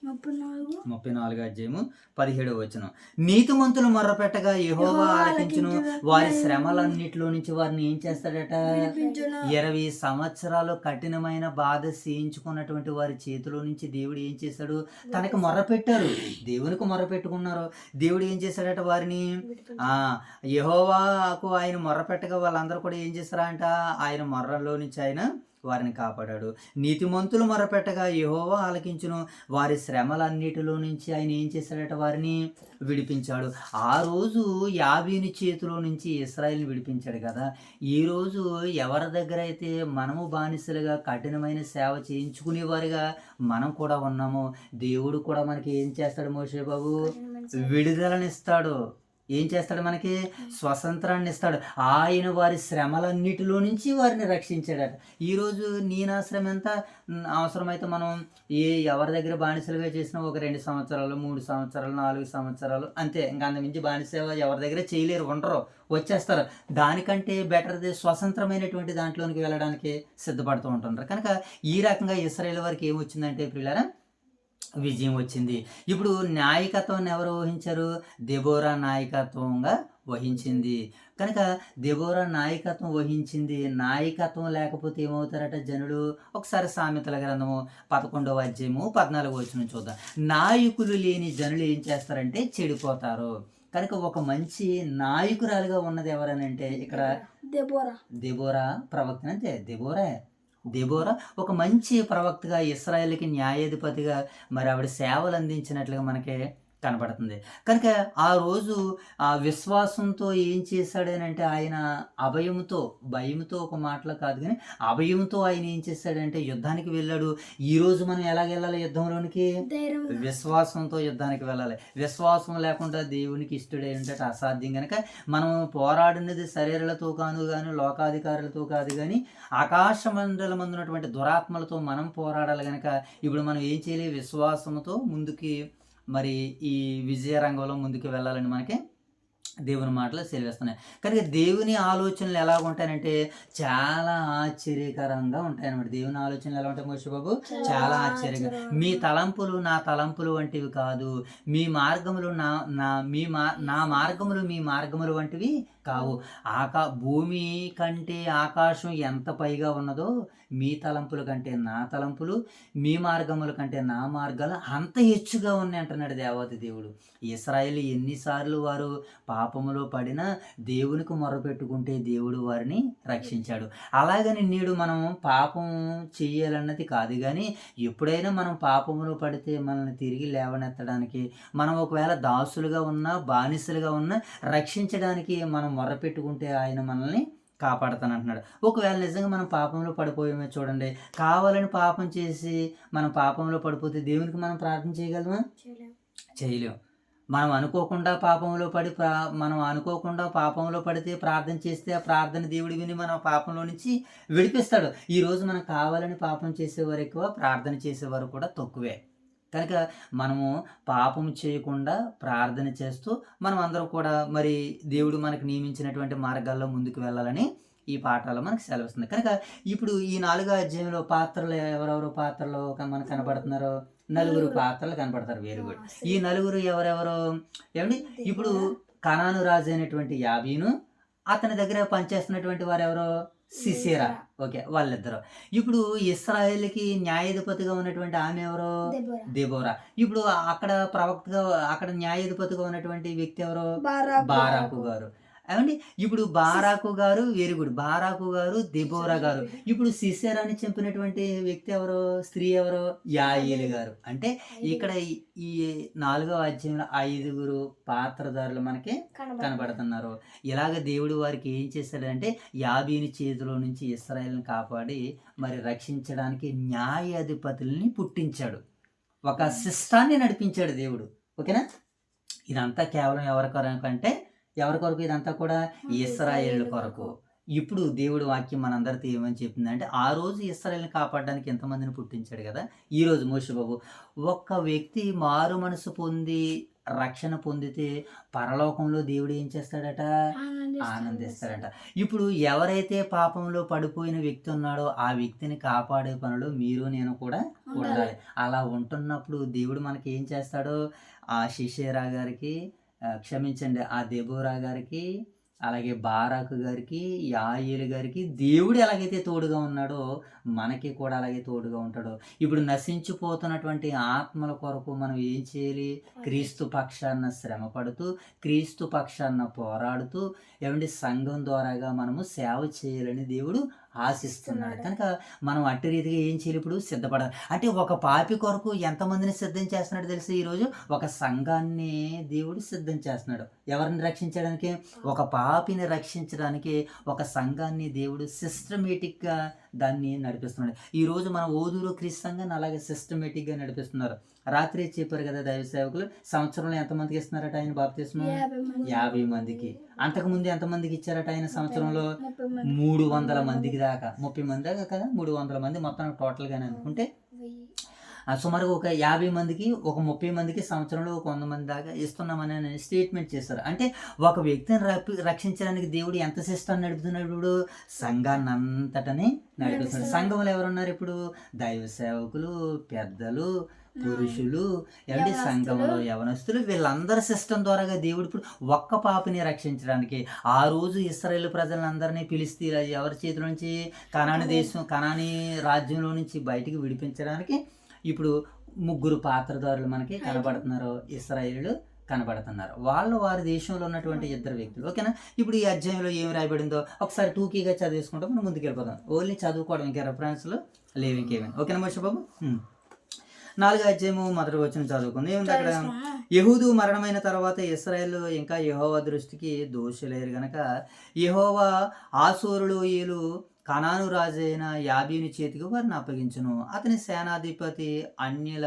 34వ అధ్యాయము 17వ వచనం. నీతిమంతులు మొర్రపెట్టగా యెహోవా ఆలకించును, వారి శ్రమలన్నిటిలో నుంచి వారిని ఏం చేస్తాడట? 20 సంవత్సరాలు కఠినమైన బాధ చేయించుకున్నటువంటి వారి చేతిలో నుంచి దేవుడు ఏం చేశాడు? తనకు మొర్రపెట్టారు, దేవునికి మొర్రపెట్టుకున్నారు. దేవుడు ఏం చేశాడట? వారిని యెహోవాకు ఆయన మొర్రపెట్టగా వాళ్ళందరూ కూడా ఏం చేస్తారంట? ఆయన మొర్రలో నుంచి ఆయన వారిని కాపాడాడు. నీతిమంతులు మొరపెట్టగా యెహోవా ఆలకించును, వారి శ్రమలన్నిటిలో నుంచి ఆయన ఏం చేశాడట? వారిని విడిపించాడు. ఆ రోజు 50 చేతిలో నుంచి ఇశ్రాయేలుని విడిపించాడు కదా. ఈరోజు ఎవరి దగ్గర అయితే మనము బానిసలుగా కఠినమైన సేవ చేయించుకునేవారుగా మనం కూడా ఉన్నామో దేవుడు కూడా మనకి ఏం చేస్తాడు మోషే బాబు? విడుదలనిస్తాడు. ఏం చేస్తాడు? మనకి స్వతంత్రాన్ని ఇస్తాడు. ఆయన వారి శ్రమలన్నిటిలో నుంచి వారిని రక్షించాడట. ఈరోజు నీ నా శ్రమ ఎంత? అవసరమైతే మనం ఎవరి దగ్గర బానిసలుగా చేసినా ఒక 2 సంవత్సరాలు, 3 సంవత్సరాలు, 4 సంవత్సరాలు అంతే. ఇంకా అంతమించి బానిసేవ ఎవరి దగ్గర చేయలేరు, ఉండరు, వచ్చేస్తారు. దానికంటే బెటర్ది స్వతంత్రమైనటువంటి దాంట్లోనికి వెళ్ళడానికి సిద్ధపడుతూ ఉంటుంటారు. కనుక ఈ రకంగా ఇశ్రాయేలు వారికి ఏమొచ్చిందంటే ప్రియులారా, విజయం వచ్చింది. ఇప్పుడు నాయకత్వాన్ని ఎవరు వహించారు? దెబోరా నాయకత్వంగా వహించింది. కనుక దెబోరా నాయకత్వం వహించింది. నాయకత్వం లేకపోతే ఏమవుతారట జనులు? ఒకసారి సామెతల గ్రంథము 11వ అధ్యాయము 14వ వచనం చూద్దాం. నాయకులు లేని జనులు ఏం చేస్తారంటే చెడిపోతారు. కనుక ఒక మంచి నాయకురాలుగా ఉన్నది ఎవరనంటే ఇక్కడ దెబోరా ప్రవక్త. అంతే, దెబోరా ఒక మంచి ప్రవక్తగా, ఇశ్రాయేలుకి న్యాయాధిపతిగా మరి ఆవిడ సేవలు అందించినట్లుగా మనకి కనపడుతుంది. కనుక ఆ రోజు ఆ విశ్వాసంతో ఏం చేశాడనంటే ఆయన భయంతో ఒక మాటలో కాదు కానీ అభయంతో ఆయన ఏం చేశాడంటే యుద్ధానికి వెళ్ళాడు. ఈరోజు మనం ఎలాగ వెళ్ళాలి యుద్ధంలోనికి? విశ్వాసంతో యుద్ధానికి వెళ్ళాలి. విశ్వాసం లేకుండా దేవునికి ఇష్టడై ఉంటే అసాధ్యం. కనుక మనం పోరాడినది శరీరాలతో కాను కానీ లోకాధికారులతో కాదు కానీ ఆకాశ మండలం ఉన్నటువంటి దురాత్మలతో మనం పోరాడాలి. కనుక ఇప్పుడు మనం ఏం చేయాలి? విశ్వాసంతో ముందుకి మరి ఈ విజయ రంగంలో ముందుకు వెళ్ళాలని మనకి దేవుని మాటలు సెలవిస్తున్నాయి. కనుక దేవుని ఆలోచనలు ఎలా ఉంటాయంటే చాలా ఆశ్చర్యకరంగా ఉంటాయన్నమాట. దేవుని ఆలోచనలు ఎలా ఉంటాయి మోషే బాబు? చాలా ఆశ్చర్యంగా. మీ తలంపులు నా తలంపులు వంటివి కాదు, మీ మార్గములు నా మార్గములు మీ మార్గములు వంటివి కావు. భూమి కంటే ఆకాశం ఎంత పైగా ఉన్నదో మీ తలంపుల కంటే నా తలంపులు, మీ మార్గముల కంటే నా మార్గాలు అంత హెచ్చుగా ఉన్నాయి అంటున్నాడు దేవాతి దేవుడు. ఇశ్రాయేలు ఎన్నిసార్లు వారు పాపములో పడినా దేవునికి మొరపెట్టుకుంటే దేవుడు వారిని రక్షించాడు. అలాగని నేడు మనం పాపం చెయ్యాలన్నది కాదు కానీ ఎప్పుడైనా మనం పాపములో పడితే మనల్ని తిరిగి లేవనెత్తడానికి, మనం ఒకవేళ దాసులుగా ఉన్నా బానిసలుగా ఉన్నా రక్షించడానికి మనం మొరపెట్టుకుంటే ఆయన మనల్ని కాపాడుతాను అంటున్నాడు. ఒకవేళ నిజంగా మనం పాపంలో పడిపోయామే చూడండి, కావాలని పాపం చేసి మనం పాపంలో పడిపోతే దేవునికి మనం ప్రార్థన చేయగలమా? చేయలేం. మనం అనుకోకుండా పాపంలో పడితే ప్రార్థన చేస్తే ఆ ప్రార్థన దేవుడు విని మన పాపంలో నుంచి విడిపిస్తాడు. ఈరోజు మనం కావాలని పాపం చేసేవారు ఎక్కువ, ప్రార్థన చేసేవారు కూడా తక్కువే. కనుక మనము పాపం చేయకుండా ప్రార్థన చేస్తూ మనం అందరం కూడా మరి దేవుడు మనకు నియమించినటువంటి మార్గాల్లో ముందుకు వెళ్ళాలని ఈ పాఠాలు మనకు సెలవుస్తుంది. కనుక ఇప్పుడు ఈ 4వ అధ్యాయంలో పాత్రలు ఎవరెవరు పాత్రలు మనకు కనపడుతున్నారో? 4 పాత్రలు కనపడతారు. Very good. ఈ 4 ఎవరెవరు ఏమండి? ఇప్పుడు కనాను రాజు అయినటువంటి యాబీను, అతని దగ్గర పనిచేస్తున్నటువంటి వారు ఎవరో? సిసేరా. ఓకే, వాళ్ళిద్దరు. ఇప్పుడు ఇశ్రాయేలుకి న్యాయాధిపతిగా ఉన్నటువంటి ఆమె ఎవరో? దెబోరా. ఇప్పుడు అక్కడ ప్రవక్తగా, అక్కడ న్యాయాధిపతిగా ఉన్నటువంటి వ్యక్తి ఎవరో? బారాకు గారు. ఏమండి? ఇప్పుడు బారాకు గారు, వెరీ గుడ్, బారాకు గారు, దెబోరా గారు. ఇప్పుడు సిసేరాని చంపినటువంటి వ్యక్తి ఎవరో? స్త్రీ ఎవరో? యాయేలు గారు. అంటే ఇక్కడ ఈ 4వ అధ్యాయంలో 5 పాత్రధారులు మనకి కనబడుతున్నారు. ఇలాగ దేవుడు వారికి ఏం చేశాడంటే యాబీని చేతిలో నుంచి ఇశ్రాయేలుని కాపాడి మరి రక్షించడానికి న్యాయాధిపతుల్ని పుట్టించాడు. ఒక సిస్టాన్ని నడిపించాడు దేవుడు. ఓకేనా? ఇదంతా కేవలం ఎవరి కొరకు? ఇదంతా కూడా ఇశ్రాయేలు కొరకు. ఇప్పుడు దేవుడి వాక్యం మనందరితో ఏమని చెప్తుందంటే, ఆ రోజు ఇశ్రాయేలుని కాపాడడానికి ఎంతమందిని పుట్టించాడు కదా. ఈరోజు మోషే బాబు ఒక్క వ్యక్తి మారు మనసు పొంది రక్షణ పొందితే పరలోకంలో దేవుడు ఏం చేస్తాడట? ఆనందిస్తాడట. ఇప్పుడు ఎవరైతే పాపంలో పడిపోయిన వ్యక్తి ఉన్నాడో ఆ వ్యక్తిని కాపాడే పనులు మీరు నేను కూడా ఉండాలి. అలా ఉంటున్నప్పుడు దేవుడు మనకి ఏం చేస్తాడో, ఆ సిసేరా గారికి క్షమించండి, ఆ దెబోరా గారికి, అలాగే బారాకు గారికి, యాయేలు గారికి దేవుడు ఎలాగైతే తోడుగా ఉన్నాడో మనకి కూడా అలాగే తోడుగా ఉంటాడు. ఇప్పుడు నశించిపోతున్నటువంటి ఆత్మల కొరకు మనం ఏం చేయాలి? క్రీస్తు పక్షాన శ్రమ పడుతూ, క్రీస్తు పక్షాన పోరాడుతూ ఏమంటే సంఘం ద్వారాగా మనము సేవ చేయాలని దేవుడు ఆశిస్తున్నాడు. కనుక మనం అట్టి రీతిగా ఏం చేయాలి? ఇప్పుడు సిద్ధపడాలి. అంటే ఒక పాపి కొరకు ఎంతమందిని సిద్ధం చేస్తున్నాడు తెలుసు? ఈరోజు ఒక సంఘాన్ని దేవుడు సిద్ధం చేస్తున్నాడు. ఎవరిని రక్షించడానికి? ఒక పాపిని రక్షించడానికి ఒక సంఘాన్ని దేవుడు సిస్టమేటిక్గా దాన్ని నడిపిస్తున్నాడు. ఈరోజు మన ఓదూరు క్రీస్తు సంఘాన్ని అలాగే సిస్టమేటిక్గా నడిపిస్తున్నారు. రాత్రి చెప్పారు కదా దైవ సేవకులు, సంవత్సరంలో ఎంతమందికి ఇస్తున్నారట ఆయన బాప్తిస్మం? 50 మందికి. అంతకుముందు ఎంతమందికి ఇచ్చారట ఆయన సంవత్సరంలో? 300 మందికి దాకా. 30 మంది దాకా కదా, 300 మంది మొత్తం టోటల్గానే అనుకుంటే సుమారుగా ఒక 50 మందికి, ఒక 30 మందికి సంవత్సరంలో ఒక 100 మంది దాకా ఇస్తున్నామని స్టేట్మెంట్ చేశారు. అంటే ఒక వ్యక్తిని రక్షించడానికి దేవుడు ఎంత సిస్టమ్ నడుపుతున్నాడు? ఇప్పుడు సంఘాన్ని అంతటని నడిపిస్తున్నాడు. సంఘంలో ఎవరున్నారు ఇప్పుడు? దైవ సేవకులు, పెద్దలు, పురుషులు, ఏమంటే సంఘంలో యవనస్తులు, వీళ్ళందరి సిస్టమ్ ద్వారాగా దేవుడు ఇప్పుడు ఒక్క పాపని రక్షించడానికి ఆ రోజు ఇశ్రాయేలు ప్రజలందరినీ పిలిస్తే ఎవరి చేతిలో నుంచి? కనానీ రాజ్యంలో నుంచి బయటికి విడిపించడానికి ఇప్పుడు 3 పాత్రదారులు మనకి కనబడుతున్నారు. ఇశ్రాయేలు కనబడుతున్నారు. వాళ్ళు వారి దేశంలో ఉన్నటువంటి 2 వ్యక్తులు. ఓకేనా? ఇప్పుడు ఈ అధ్యాయంలో ఏమి రాయబడిందో ఒకసారి టూకీగా చదివేసుకుంటాం, మనం ముందుకు వెళ్ళిపోదాం. ఓన్లీ చదువుకోవడం, ఇంకా రెఫరెన్స్లు లేవు, ఇంకేమైనా. ఓకేనా మోషే బాబు? 4వ అధ్యాయము 1వ వచనం చదువుకుంది. ఏముంది అక్కడ? యెహూదు మరణమైన తర్వాత ఇశ్రాయేలు ఇంకా యెహోవా దృష్టికి దోషులేరు గనక యెహోవా ఆసోరులోయలు కనాను రాజైన యాబీని చేతికి వారిని అప్పగించును. అతని సేనాధిపతి అన్యుల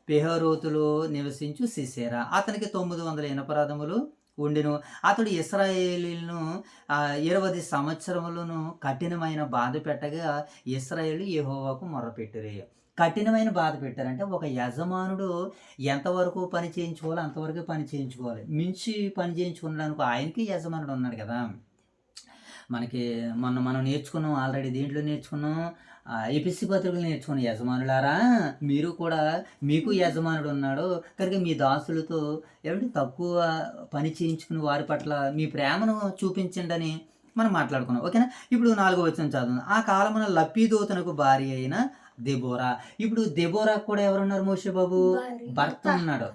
పెహరోతులో నివసించు సిసేరా. అతనికి 900 ఇనపరాధములు ఉండెను. అతడు ఇశ్రాయేలీలను 20 సంవత్సరములను కఠినమైన బాధ పెట్టగా ఇశ్రాయేలు యెహోవాకు మొర్రపెట్టిరి. కఠినమైన బాధ పెట్టారంటే ఒక యజమానుడు ఎంతవరకు పని చేయించుకోవాలో అంతవరకు పని చేయించుకోవాలి. మించి పని చేయించుకున్నాడానికి ఆయనకి యజమానుడు ఉన్నాడు కదా. మనకి మనం నేర్చుకున్నాం, ఆల్రెడీ దీంట్లో నేర్చుకున్నాం, ఎపిసి పత్రికలు నేర్చుకున్న యజమానులారా మీరు కూడా, మీకు యజమానుడు ఉన్నాడు కనుక మీ దాసులతో ఏమంటే తక్కువ పని చేయించుకుని వారి పట్ల మీ ప్రేమను చూపించండి అని మనం మాట్లాడుకున్నాం. ఓకేనా? ఇప్పుడు 4వ వచనం చదువు. ఆ కాలమున లప్పీదోతనకు భార్య అయిన దెబోరా. ఇప్పుడు దెబోరా కూడా ఎవరున్నారు మోషే బాబు? భర్త ఉన్నాడు.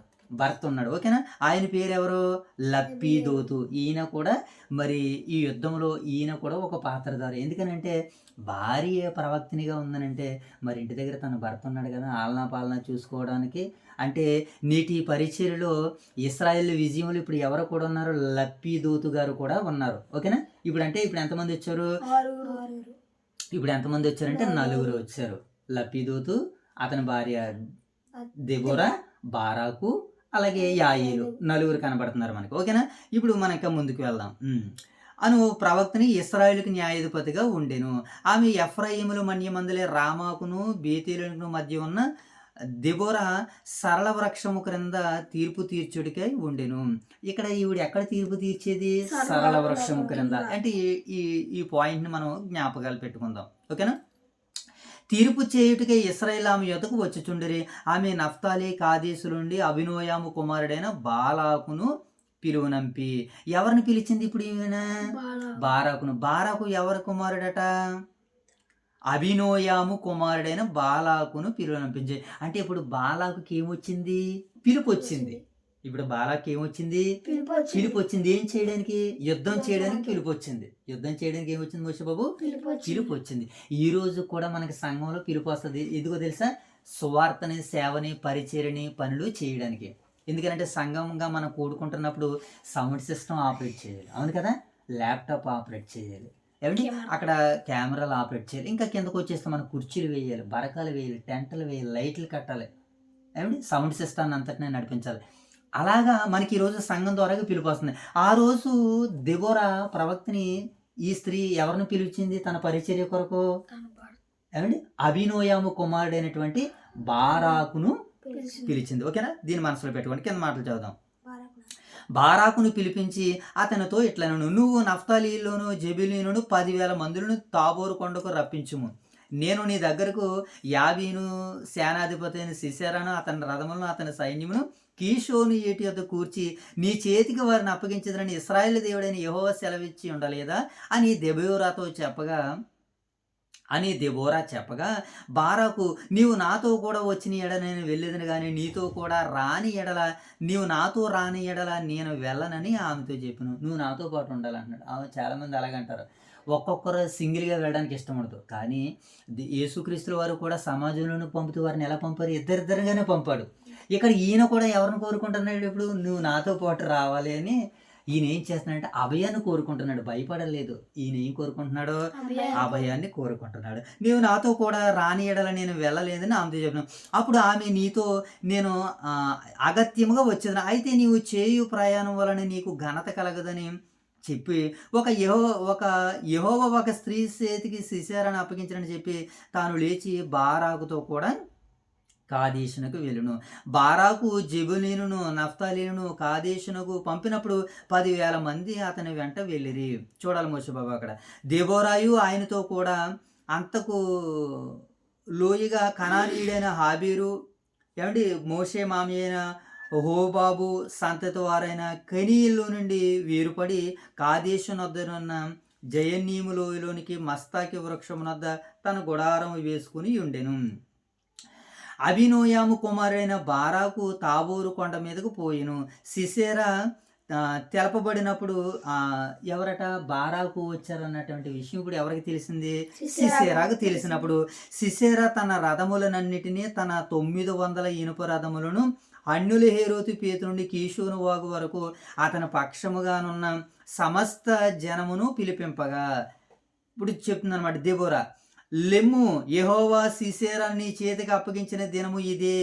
ఓకేనా? ఆయన పేరు ఎవరు? లప్పీదోతు. ఈయన కూడా మరి ఈ యుద్ధంలో ఈయన కూడా ఒక పాత్రధారి. ఎందుకనంటే భార్య ప్రవక్తినిగా ఉందనంటే మరి ఇంటి దగ్గర తన భర్త ఉన్నాడు కదా, ఆలనా పాలన చూసుకోవడానికి. అంటే నేటి పరిచర్యలో ఇశ్రాయేల్ విజయంలో ఇప్పుడు ఎవరు కూడా ఉన్నారు? లప్పీదోతు గారు కూడా ఉన్నారు. ఓకేనా? ఇప్పుడు ఎంతమంది వచ్చారు? ఇప్పుడు ఎంతమంది వచ్చారంటే 4 వచ్చారు. లప్పీదోతు, అతని భార్య దెబోరా, బారాకు, అలాగే యాయేలు, 4 కనబడుతున్నారు మనకి. ఓకేనా? ఇప్పుడు మనం ఇంకా ముందుకు వెళ్దాం. అను ప్రవక్తని ఇశ్రాయేలుకి న్యాయాధిపతిగా ఉండెను. ఆమె ఎఫ్రాయిముల మన్యమందులే రామాకును బేతేలుకు మధ్య ఉన్న దెబోరా సరళ వృక్షము క్రింద తీర్పు తీర్చుడికై ఉండెను. ఇక్కడ ఈవిడ ఎక్కడ తీర్పు తీర్చేది? సరళ వృక్షము క్రింద. అంటే ఈ పాయింట్ని మనం జ్ఞాపకాలు పెట్టుకుందాం. ఓకేనా? తీర్పు చేయుటకై ఇశ్రాయేలు ఆమె యొద్దకు వచ్చుచుండిరి. ఆమె నఫ్తాలి కాదేశు నుండి అభినోయాము కుమారుడైన బాలాకును పిలువనంపి. ఎవరిని పిలిచింది ఇప్పుడు ఈమెన? బారాకును. బారాకు ఎవరి కుమారుడట? అభినోయాము కుమారుడైన బాలాకును పిలువనంపించి. అంటే ఇప్పుడు బాలాకుకి ఏమొచ్చింది? పిలుపు వచ్చింది. ఇప్పుడు బాలాకి ఏమొచ్చింది? పిలుపు వచ్చింది. ఏం చేయడానికి? యుద్ధం చేయడానికి పిలుపు వచ్చింది. యుద్ధం చేయడానికి ఏమొచ్చింది మోషే బాబు? పిలుపు వచ్చింది. ఈ రోజు కూడా మనకి సంఘంలో పిలుపు వస్తుంది. ఎందుకో తెలుసా? సువార్తని, సేవని, పరిచర్యని, పనులు చేయడానికి. ఎందుకంటే సంఘంగా మనం కూడుకుంటున్నప్పుడు సౌండ్ సిస్టమ్ ఆపరేట్ చేయాలి, అవును కదా, ల్యాప్టాప్ ఆపరేట్ చేయాలి, ఏమండి అక్కడ కెమెరాలు ఆపరేట్ చేయాలి, ఇంకా కిందకు వచ్చేస్తే మనం కుర్చీలు వేయాలి, బరకాలు వేయాలి, టెంటలు వేయాలి, లైట్లు కట్టాలి, ఏమండి సౌండ్ సిస్టమ్ అంతటినే నడిపించాలి. అలాగా మనకి ఈరోజు సంఘం ద్వారా పిలుపు వస్తుంది. ఆ రోజు దెబోరా ప్రవక్తని ఈ స్త్రీ ఎవరిని పిలిచింది తన పరిచర్య కొరకు? ఏమండి అభినోయాము కుమారుడైనటువంటి బారాకును పిలిచింది. ఓకేనా, దీన్ని మనసులో పెట్టుకోండి. కింద మాటలు చదువుదాం. బారాకును పిలిపించి అతనితో ఇట్లనను, నువ్వు నఫ్తాలీలోను జెబులూనును 10,000 మందులను తాబోరు కొండకు రప్పించుము. నేను నీ దగ్గరకు యాబీను సేనాధిపతి అయిన సిసెరాను అతని రథములను అతని సైన్యమును కీషోను ఏటి యొద్ద కూర్చి నీ చేతికి వారిని అప్పగించదని ఇశ్రాయేలు దేవుడైన యెహోవా సెలవిచ్చి ఉండలేదా అని దెబోరా చెప్పగా బారాకు, నీవు నాతో కూడా వచ్చిన ఎడ నేను వెళ్ళేదని కానీ నీతో కూడా రాని ఎడల నీవు నాతో రాని ఎడల నేను వెళ్ళనని ఆమెతో చెప్పాను. నువ్వు నాతో పాటు ఉండాలంటున్నాడు. ఆమె చాలామంది అలాగంటారు, ఒక్కొక్కరు సింగిల్గా వెళ్ళడానికి ఇష్టపడదు. కానీ యేసుక్రీస్తుల వారు కూడా సమాజంలోనూ పంపుతూ వారిని ఎలా పంపారు? ఇద్దరిద్దరుగానే పంపాడు. ఇక్కడ ఈయన కూడా ఎవరిని కోరుకుంటున్నాడు? ఇప్పుడు నువ్వు నాతో పాటు రావాలి అని ఈయన ఏం చేస్తున్నాడంటే అభయాన్ని కోరుకుంటున్నాడు, భయపడలేదు. ఈయన ఏం కోరుకుంటున్నాడు? అభయాన్ని కోరుకుంటున్నాడు. నీవు నాతో కూడా రాని ఎడల నేను వెళ్ళలేదని ఆమెతో చెప్పిన. అప్పుడు ఆమె నీతో నేను అగత్యముగా వచ్చేది, అయితే నీవు చేయు ప్రయాణం వలన నీకు ఘనత కలగదని చెప్పి ఒక యెహోవా ఒక స్త్రీ చేతికి సిసెరాను అప్పగించడని చెప్పి తాను లేచి బారాకుతో కూడా కాదేశునకు వెళ్ళును. బారాకు జెబులీనును నఫ్తాలీను కాదేశునకు పంపినప్పుడు 10,000 మంది అతని వెంట వెళ్ళిరి. చూడాలి మోషేబాబు అక్కడ. దెబోరాయు ఆయనతో కూడా అంతకు లోయగా కనానీయుడైన హాబీరు, ఏమండి మోషే మామి అయిన హోబాబు సంతతి వారైన కనీయుల్లో నుండి వేరుపడి కాదేశు నొద్దనున్న జయన్నీము లోయలోనికి మస్తాకి వృక్షమునద్ద తన గుడారం వేసుకుని ఉండెను. అభినోయాము కుమారుడైన బారాకు తాబోరు కొండ మీదకు పోయిను. సిసెరా తెలపబడినప్పుడు ఎవరట బారాకు వచ్చారన్నటువంటి విషయం ఇప్పుడు ఎవరికి తెలిసింది? సిసెరాకు తెలిసినప్పుడు సిసెరా తన రథములనన్నిటినీ, తన 900 ఇనుప రథములను అన్యుల హేరోతు పేతు నుండి కీషోను వాగు వరకు అతని పక్షముగానున్న సమస్త జనమును పిలిపింపగా, ఇప్పుడు చెప్తుంది అనమాట దెబోరా, లెమ్ము, యెహోవా సిసెరా నీ చేతికి అప్పగించిన దినము ఇదే,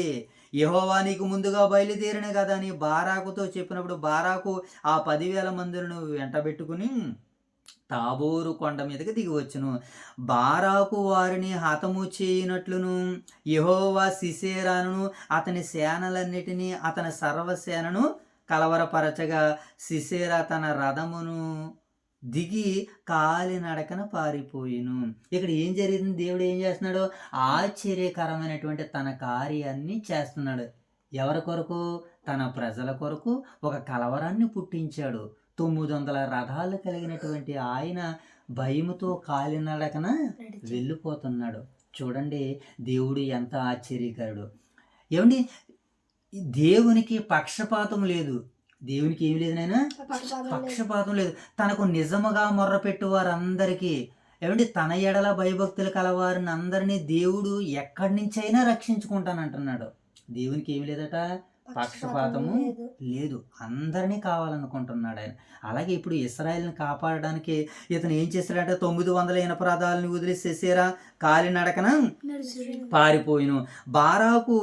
యెహోవా నీకు ముందుగా బయలుదేరిన కదా అని బారాకుతో చెప్పినప్పుడు బారాకు ఆ 10,000 మందులను వెంటబెట్టుకుని తాబోరు కొండ మీదకి దిగి వచ్చును. బారాకు వారిని హతము చేయనట్లును యెహోవా సిసెరాను అతని సేనలన్నిటినీ అతని సర్వసేనను కలవరపరచగా సిసెరా తన రథమును దిగి కాలినడకన పారిపోయిను. ఇక్కడ ఏం జరిగింది? దేవుడు ఏం చేస్తున్నాడు? ఆశ్చర్యకరమైనటువంటి తన కార్యాన్ని చేస్తున్నాడు. ఎవరి కొరకు? తన ప్రజల కొరకు ఒక కలవరాన్ని పుట్టించాడు. 900 రథాలు కలిగినటువంటి ఆయన భయముతో కాలినడకన వెళ్ళిపోతున్నాడు. చూడండి దేవుడు ఎంత ఆశ్చర్యకరుడు. ఏమండి, దేవునికి పక్షపాతం లేదు. దేవునికి ఏమి లేదు నాయన? పక్షపాతం లేదు. తనకు నిజముగా మొర్రపెట్టు వారందరికీ, ఏమంటే తన ఎడల భయభక్తులు కలవారిని అందరినీ దేవుడు ఎక్కడి నుంచైనా రక్షించుకుంటానంటున్నాడు. దేవునికి ఏమి లేదట? పక్షపాతము లేదు. అందరినీ కావాలనుకుంటున్నాడు ఆయన. అలాగే ఇప్పుడు ఇశ్రాయేలుని కాపాడడానికి ఇతను ఏం చేశాడంటే 900 ఇనపరాధాలను వదిలి సిసెరా కాలినడకన పారిపోయిను. బారాకు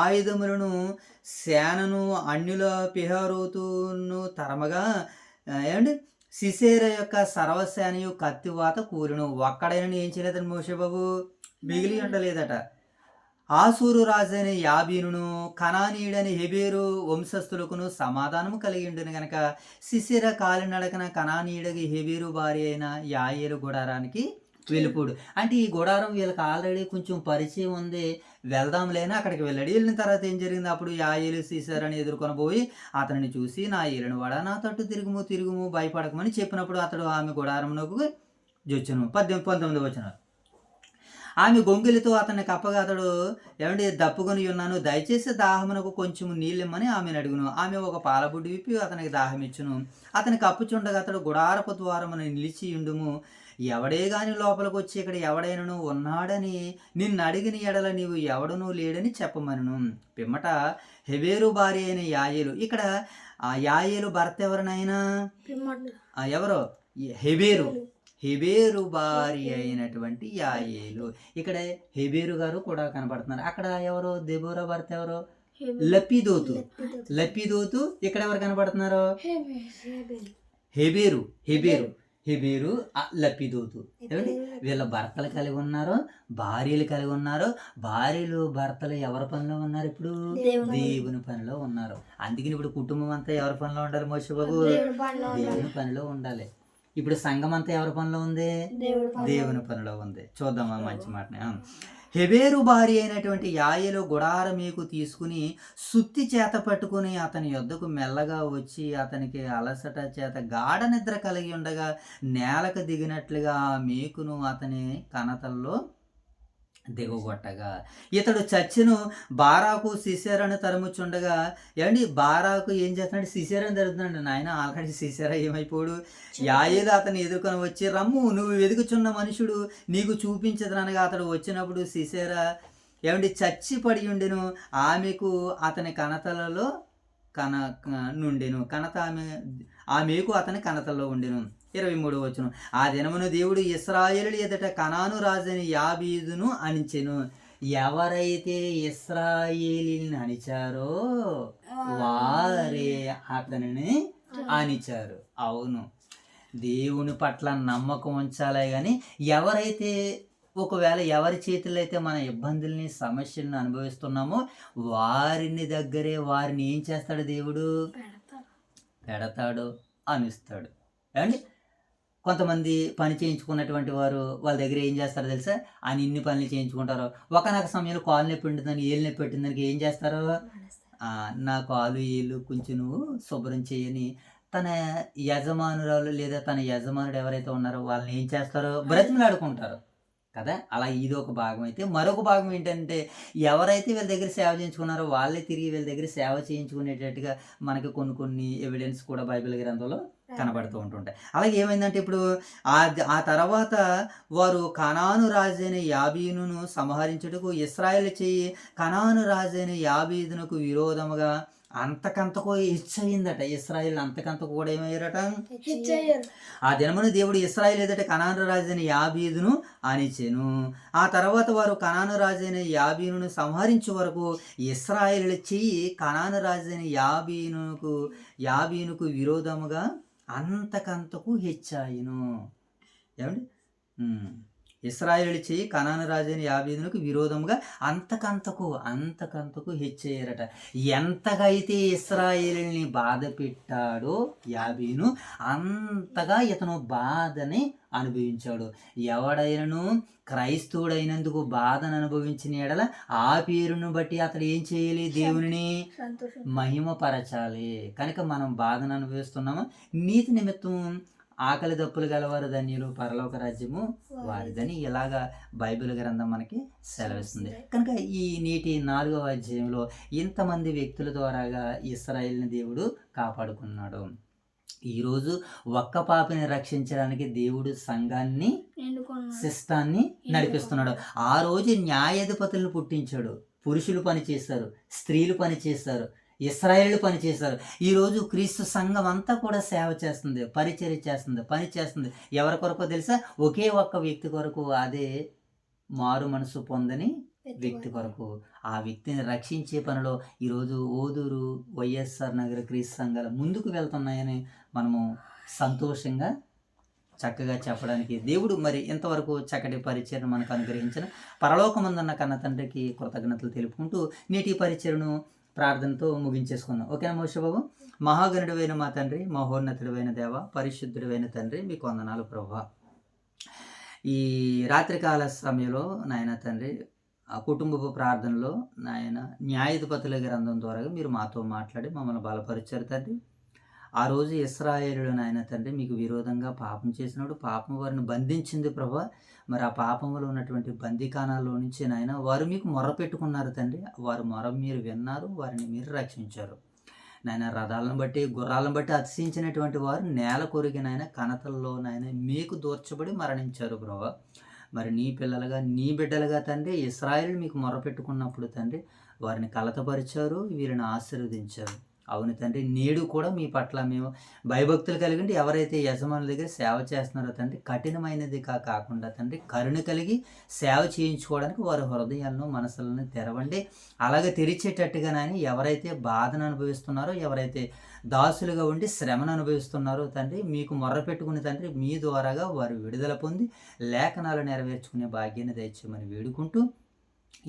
ఆయుధములను సేనను అన్యుల పిహరోతును తరమగా, ఏమండి సిసెరా యొక్క సర్వసేనయు కత్తివాత కూలిను. ఒక్కడైనా ఏం చేయలేదని మోషేబాబు మిగిలి ఉండలేదట. ఆసూరు రాజైన యాబీనును కనానీయుడని హెబేరు వంశస్థులకును సమాధానము కలిగి ఉండను గనక సిసెరా కాలినడకన కనానీయుడికి హెబేరు భార్య అయిన యాయేలు గుడారానికి వెళ్ళిపోడు. అంటే ఈ గుడారం వీళ్ళకి ఆల్రెడీ కొంచెం పరిచయం ఉంది, వెళ్దాంలేని అక్కడికి వెళ్ళాడు. వెళ్ళిన తర్వాత ఏం జరిగింది? అప్పుడు యాయేలు సిసెరాని ఎదుర్కొని పోయి అతనిని చూసి, నా ఏలిన వాడా నా తట్టు తిరుగుము భయపడకమని చెప్పినప్పుడు అతడు ఆమె గుడారమునకు జొచ్చును. 19 వచనం. ఆమె గొంగిలితో అతన్ని కప్పగా అతడు, ఏమంటే దప్పుకొని ఉన్నాను, దయచేసి దాహమునకు కొంచెం నీళ్ళిమ్మని ఆమెను అడుగును. ఆమె ఒక పాలబుడ్డి విప్పి అతనికి దాహం ఇచ్చును. అతని కప్పుచుండగా అతడు గుడారపు ద్వారమున నిలిచి ఉండుము. ఎవడే గాని లోపలికి వచ్చి ఇక్కడ ఎవడైనను ఉన్నాడని నిన్ను అడిగిన ఎడల నీవు ఎవడనూ లేడని చెప్పమను. పిమ్మట హెబేరు భార్య అయిన యాయేలు, ఇక్కడ ఆ యాయేలు భర్త ఎవరినైనా ఎవరో హెబేరు భార్య అయినటువంటి యాయేలు. ఇక్కడ హెబేరు గారు కూడా కనబడుతున్నారు. అక్కడ ఎవరు? దెబోరా భర్త ఎవరు? లపిదోతు. ఇక్కడ ఎవరు కనబడుతున్నారు? హెబేరు లపిదోతు. వీళ్ళ భర్తలు కలిగి ఉన్నారు, భార్యలు కలిగి ఉన్నారు. భార్యలు భర్తలు ఎవరి పనిలో ఉన్నారు? ఇప్పుడు దేవుని పనిలో ఉన్నారు. అందుకని ఇప్పుడు కుటుంబం అంతా ఎవరి పనిలో ఉండాలి మోషేబాబు? దేవుని పనిలో ఉండాలి. ఇప్పుడు సంఘం అంతా ఎవరి పనిలో ఉంది? దేవుని పనిలో ఉంది. చూద్దామా మంచి మాటని. హెబేరు భార్య అయినటువంటి యాయేలు గుడారమీకు తీసుకుని సుత్తి చేత పట్టుకుని అతని యొద్దకు మెల్లగా వచ్చి అతనికి అలసట చేత గాఢ నిద్ర కలిగి ఉండగా నేలకు దిగినట్లుగా ఆ మేకును అతని కనతల్లో దిగగొట్టగా ఇతడు చచ్చెను. బారాకు సిసెరాను తరుముచుండగా, ఏమండి బారాకు ఏం చేస్తున్నాడు? సిసెరాను తరుగుతున్నాడు. నాయన ఆల్రెడీ సిసెరా ఏమైపోడు? యాయేలు అతన్ని ఎదుర్కొని వచ్చి, రమ్ము నువ్వు వెతుకుచున్న మనుషుడు నీకు చూపించదనగా అతడు వచ్చినప్పుడు సిసెరా ఏమండి చచ్చి పడి ఉండెను. ఆమెకు అతని కణతలలో నుండెను. కణత ఆ మేకు అతని కణతల్లో ఉండెను. 23వ వచనం, ఆ దినమున దేవుడు ఇశ్రాయేలు ఎదుట కనాను రాజని యాబీదును అణిచెను. ఎవరైతే ఇశ్రాయేలీని అణిచారో వారే అతనిని అణిచారు. అవును, దేవుని పట్ల నమ్మకం ఉంచాలే కానీ ఎవరైతే ఒకవేళ ఎవరి చేతుల్లో అయితే మన ఇబ్బందుల్ని సమస్యలను అనుభవిస్తున్నామో వారిని దగ్గరే వారిని ఏం చేస్తాడు దేవుడు? పెడతాడు, అనిస్తాడు. ఏమండి, కొంతమంది పని చేయించుకున్నటువంటి వారు వాళ్ళ దగ్గర ఏం చేస్తారో తెలుసా? ఆయన ఇన్ని పనులు చేయించుకుంటారు. ఒకనొక సమయంలో కాలు నొప్పి ఉంటుందని, ఏళ్ళు నొప్పి పెట్టిందానికి ఏం చేస్తారు? నా కాలు ఏళ్ళు కొంచెం నువ్వు శుభ్రం చేయని తన యజమానురాలు లేదా తన యజమానుడు ఎవరైతే ఉన్నారో వాళ్ళని ఏం చేస్తారో? బ్రతిమలాడుకుంటారు కదా. అలా ఇది ఒక భాగం. అయితే మరొక భాగం ఏంటంటే ఎవరైతే వీళ్ళ దగ్గర సేవ చేయించుకున్నారో వాళ్ళే తిరిగి వీళ్ళ దగ్గర సేవ చేయించుకునేటట్టుగా మనకి కొన్ని ఎవిడెన్స్ కూడా బైబిల్ గ్రంథంలో కనబడుతూ ఉంటుంటాయి. అలాగే ఏమైందంటే ఇప్పుడు ఆ తర్వాత వారు కనాను రాజైన యాబీనును సంహరించుటకు ఇశ్రాయేలు చెయ్యి కనాను రాజైన యాబీదునకు విరోధముగా అంతకంతకు హెచ్చయిందట. ఇశ్రాయేల్ అంతకంతకు కూడా ఏమయ్యారట? ఆ దినమున దేవుడు ఇశ్రాయేలు ఎదుట కనాను రాజైన యాబీదును అణిచెను. ఆ తర్వాత వారు కనాను రాజైన యాబీనును సంహరించే వరకు ఇశ్రాయేలు చెయ్యి కనాను రాజైన యాబీనుకు విరోధముగా అంతకంతకు హెచ్చాయిను. ఏమండి, ఇశ్రాయేలు చెయ్యి కనాను రాజైన యాబీనుకు విరోధముగా అంతకంతకు హెచ్చయ్యారట. ఎంతగా అయితే ఇశ్రాయేలుని బాధ పెట్టాడో యాబీను అంతగా ఇతను బాధని అనుభవించాడు. ఎవడైనను క్రైస్తవుడైనందుకు బాధను అనుభవించిన ఎడల ఆ పేరును బట్టి అతడు ఏం చేయాలి? దేవుని మహిమపరచాలి. కనుక మనం బాధను అనుభవిస్తున్నామా? నీతి నిమిత్తం ఆకలి దప్పులు గలవారు ధన్యులు, పరలోక రాజ్యము వారిదని ఇలాగా బైబిల్ గ్రంథం మనకి సెలవిస్తుంది. కనుక ఈ నేటి 4వ అధ్యాయంలో ఇంతమంది వ్యక్తుల ద్వారాగా ఇశ్రాయేలుని దేవుడు కాపాడుకున్నాడు. ఈరోజు ఒక్క పాపిని రక్షించడానికి దేవుడు సంఘాన్ని, శిష్టాన్ని నడిపిస్తున్నాడు. ఆ రోజు న్యాయాధిపతులను పుట్టించాడు. పురుషులు పనిచేస్తారు, స్త్రీలు పనిచేస్తారు, ఇశ్రాయేలు పనిచేశారు. ఈరోజు క్రీస్తు సంఘం అంతా కూడా సేవ చేస్తుంది, పరిచర్య చేస్తుంది, పని చేస్తుంది. ఎవరి కొరకు తెలుసా? ఒకే ఒక్క వ్యక్తి కొరకు. అదే మారు మనసు పొందని వ్యక్తి కొరకు. ఆ వ్యక్తిని రక్షించే పనిలో ఈరోజు ఓదూరు వైఎస్ఆర్ నగర క్రీస్తు సంఘాలు ముందుకు వెళ్తున్నాయని మనము సంతోషంగా చక్కగా చెప్పడానికి దేవుడు మరి ఇంతవరకు చక్కటి పరిచయను మనకు అనుగ్రహించిన పరలోకమందున్న కన్న తండ్రికి కృతజ్ఞతలు తెలుపుకుంటూ నేటి పరిచయను ప్రార్థనతో ముగించేసుకుందాం. ఓకేనా మోషే బాబు? మహాగణుడైన మా తండ్రి, మహోన్నతుడైన దేవ, పరిశుద్ధుడైన తండ్రి, మీకు వందనాలు ప్రభువా. ఈ రాత్రికాల సమయంలో నాయన తండ్రి ఆ కుటుంబపు ప్రార్థనలో నాయన న్యాయాధిపతుల గ్రంథం ద్వారా మీరు మాతో మాట్లాడి మమ్మల్ని బలపరిచారు తండ్రి. ఆ రోజు ఇశ్రాయేలుడు నాయన తండ్రి మీకు విరోధంగా పాపం చేసినప్పుడు పాపం వారిని బంధించింది ప్రభా. మరి ఆ పాపంలో ఉన్నటువంటి బందీకానాల్లో నుంచి నాయన వారు మీకు మొర పెట్టుకున్నారు తండ్రి. వారు మొర మీరు విన్నారు, వారిని మీరు రక్షించారు నాయన. రథాలను బట్టి గుర్రాలను బట్టి అతిశయించినటువంటి వారు నేల కొరిగి నాయన కణతల్లో నాయన మీకు దూర్చబడి మరణించారు ప్రభా. మరి నీ పిల్లలుగా నీ బిడ్డలుగా తండ్రి ఇశ్రాయేలు మీకు మొర పెట్టుకున్నప్పుడు తండ్రి వారిని కలతపరిచారు, వీరిని ఆశీర్వదించారు. అవును తండ్రి, నేడు కూడా మీ పట్ల మేము భయభక్తులు కలిగి ఎవరైతే యజమానుల దగ్గర సేవ చేస్తున్నారో తండ్రి కఠినమైనది కాకుండా తండ్రి కరుణ కలిగి సేవ చేయించుకోవడానికి వారి హృదయాలను మనసులను తెరవండి. అలాగే తెరిచేటట్టుగా నాయన ఎవరైతే బాధను అనుభవిస్తున్నారో, ఎవరైతే దాసులుగా ఉండి శ్రమను అనుభవిస్తున్నారో తండ్రి మీకు మొర్ర పెట్టుకుని తండ్రి మీ ద్వారాగా వారు విడుదల పొంది లేఖనాలు నెరవేర్చుకునే భాగ్యాన్ని దయచేయమని వేడుకుంటూ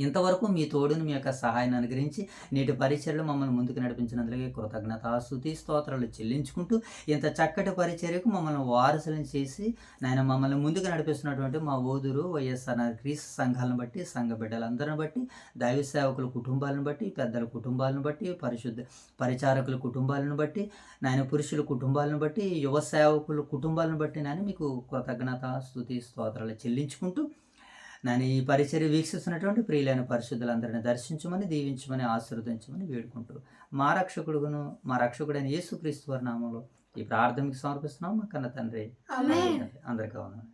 ఇంతవరకు మీ తోడును మీ యొక్క సహాయాన్ని అనుగ్రహించి నేటి పరిచర్యలు మమ్మల్ని ముందుకు నడిపించినందుకే కృతజ్ఞతాస్తుతి స్తోత్రాలు చెల్లించుకుంటూ ఇంత చక్కటి పరిచర్యకు మమ్మల్ని వారసులను చేసి నాయన మమ్మల్ని ముందుకు నడిపిస్తున్నటువంటి మా ఓదూరు వైఎస్ఆర్ క్రీస్తు సంఘాలను బట్టి, సంఘ బిడ్డలందరిని బట్టి, దైవ సేవకుల కుటుంబాలను బట్టి, పెద్దల కుటుంబాలను బట్టి, పరిశుద్ధ పరిచారకుల కుటుంబాలను బట్టి, నాయన పురుషుల కుటుంబాలను బట్టి, యువ సేవకుల కుటుంబాలను బట్టి నాయన మీకు కృతజ్ఞతాస్తుతి స్తోత్రాలు చెల్లించుకుంటూ నేను ఈ పరిచర్య వీక్షిస్తున్నటువంటి ప్రియులైన పరిశుద్ధులందరినీ దర్శించమని, దీవించమని, ఆశీర్వదించమని వేడుకుంటూ మా రక్షకుడైన యేసుక్రీస్తు వారి నామంలో ఈ ప్రార్థనకి సమర్పిస్తున్నాం మా కన్న తండ్రి. అందరికీ వందనాలు.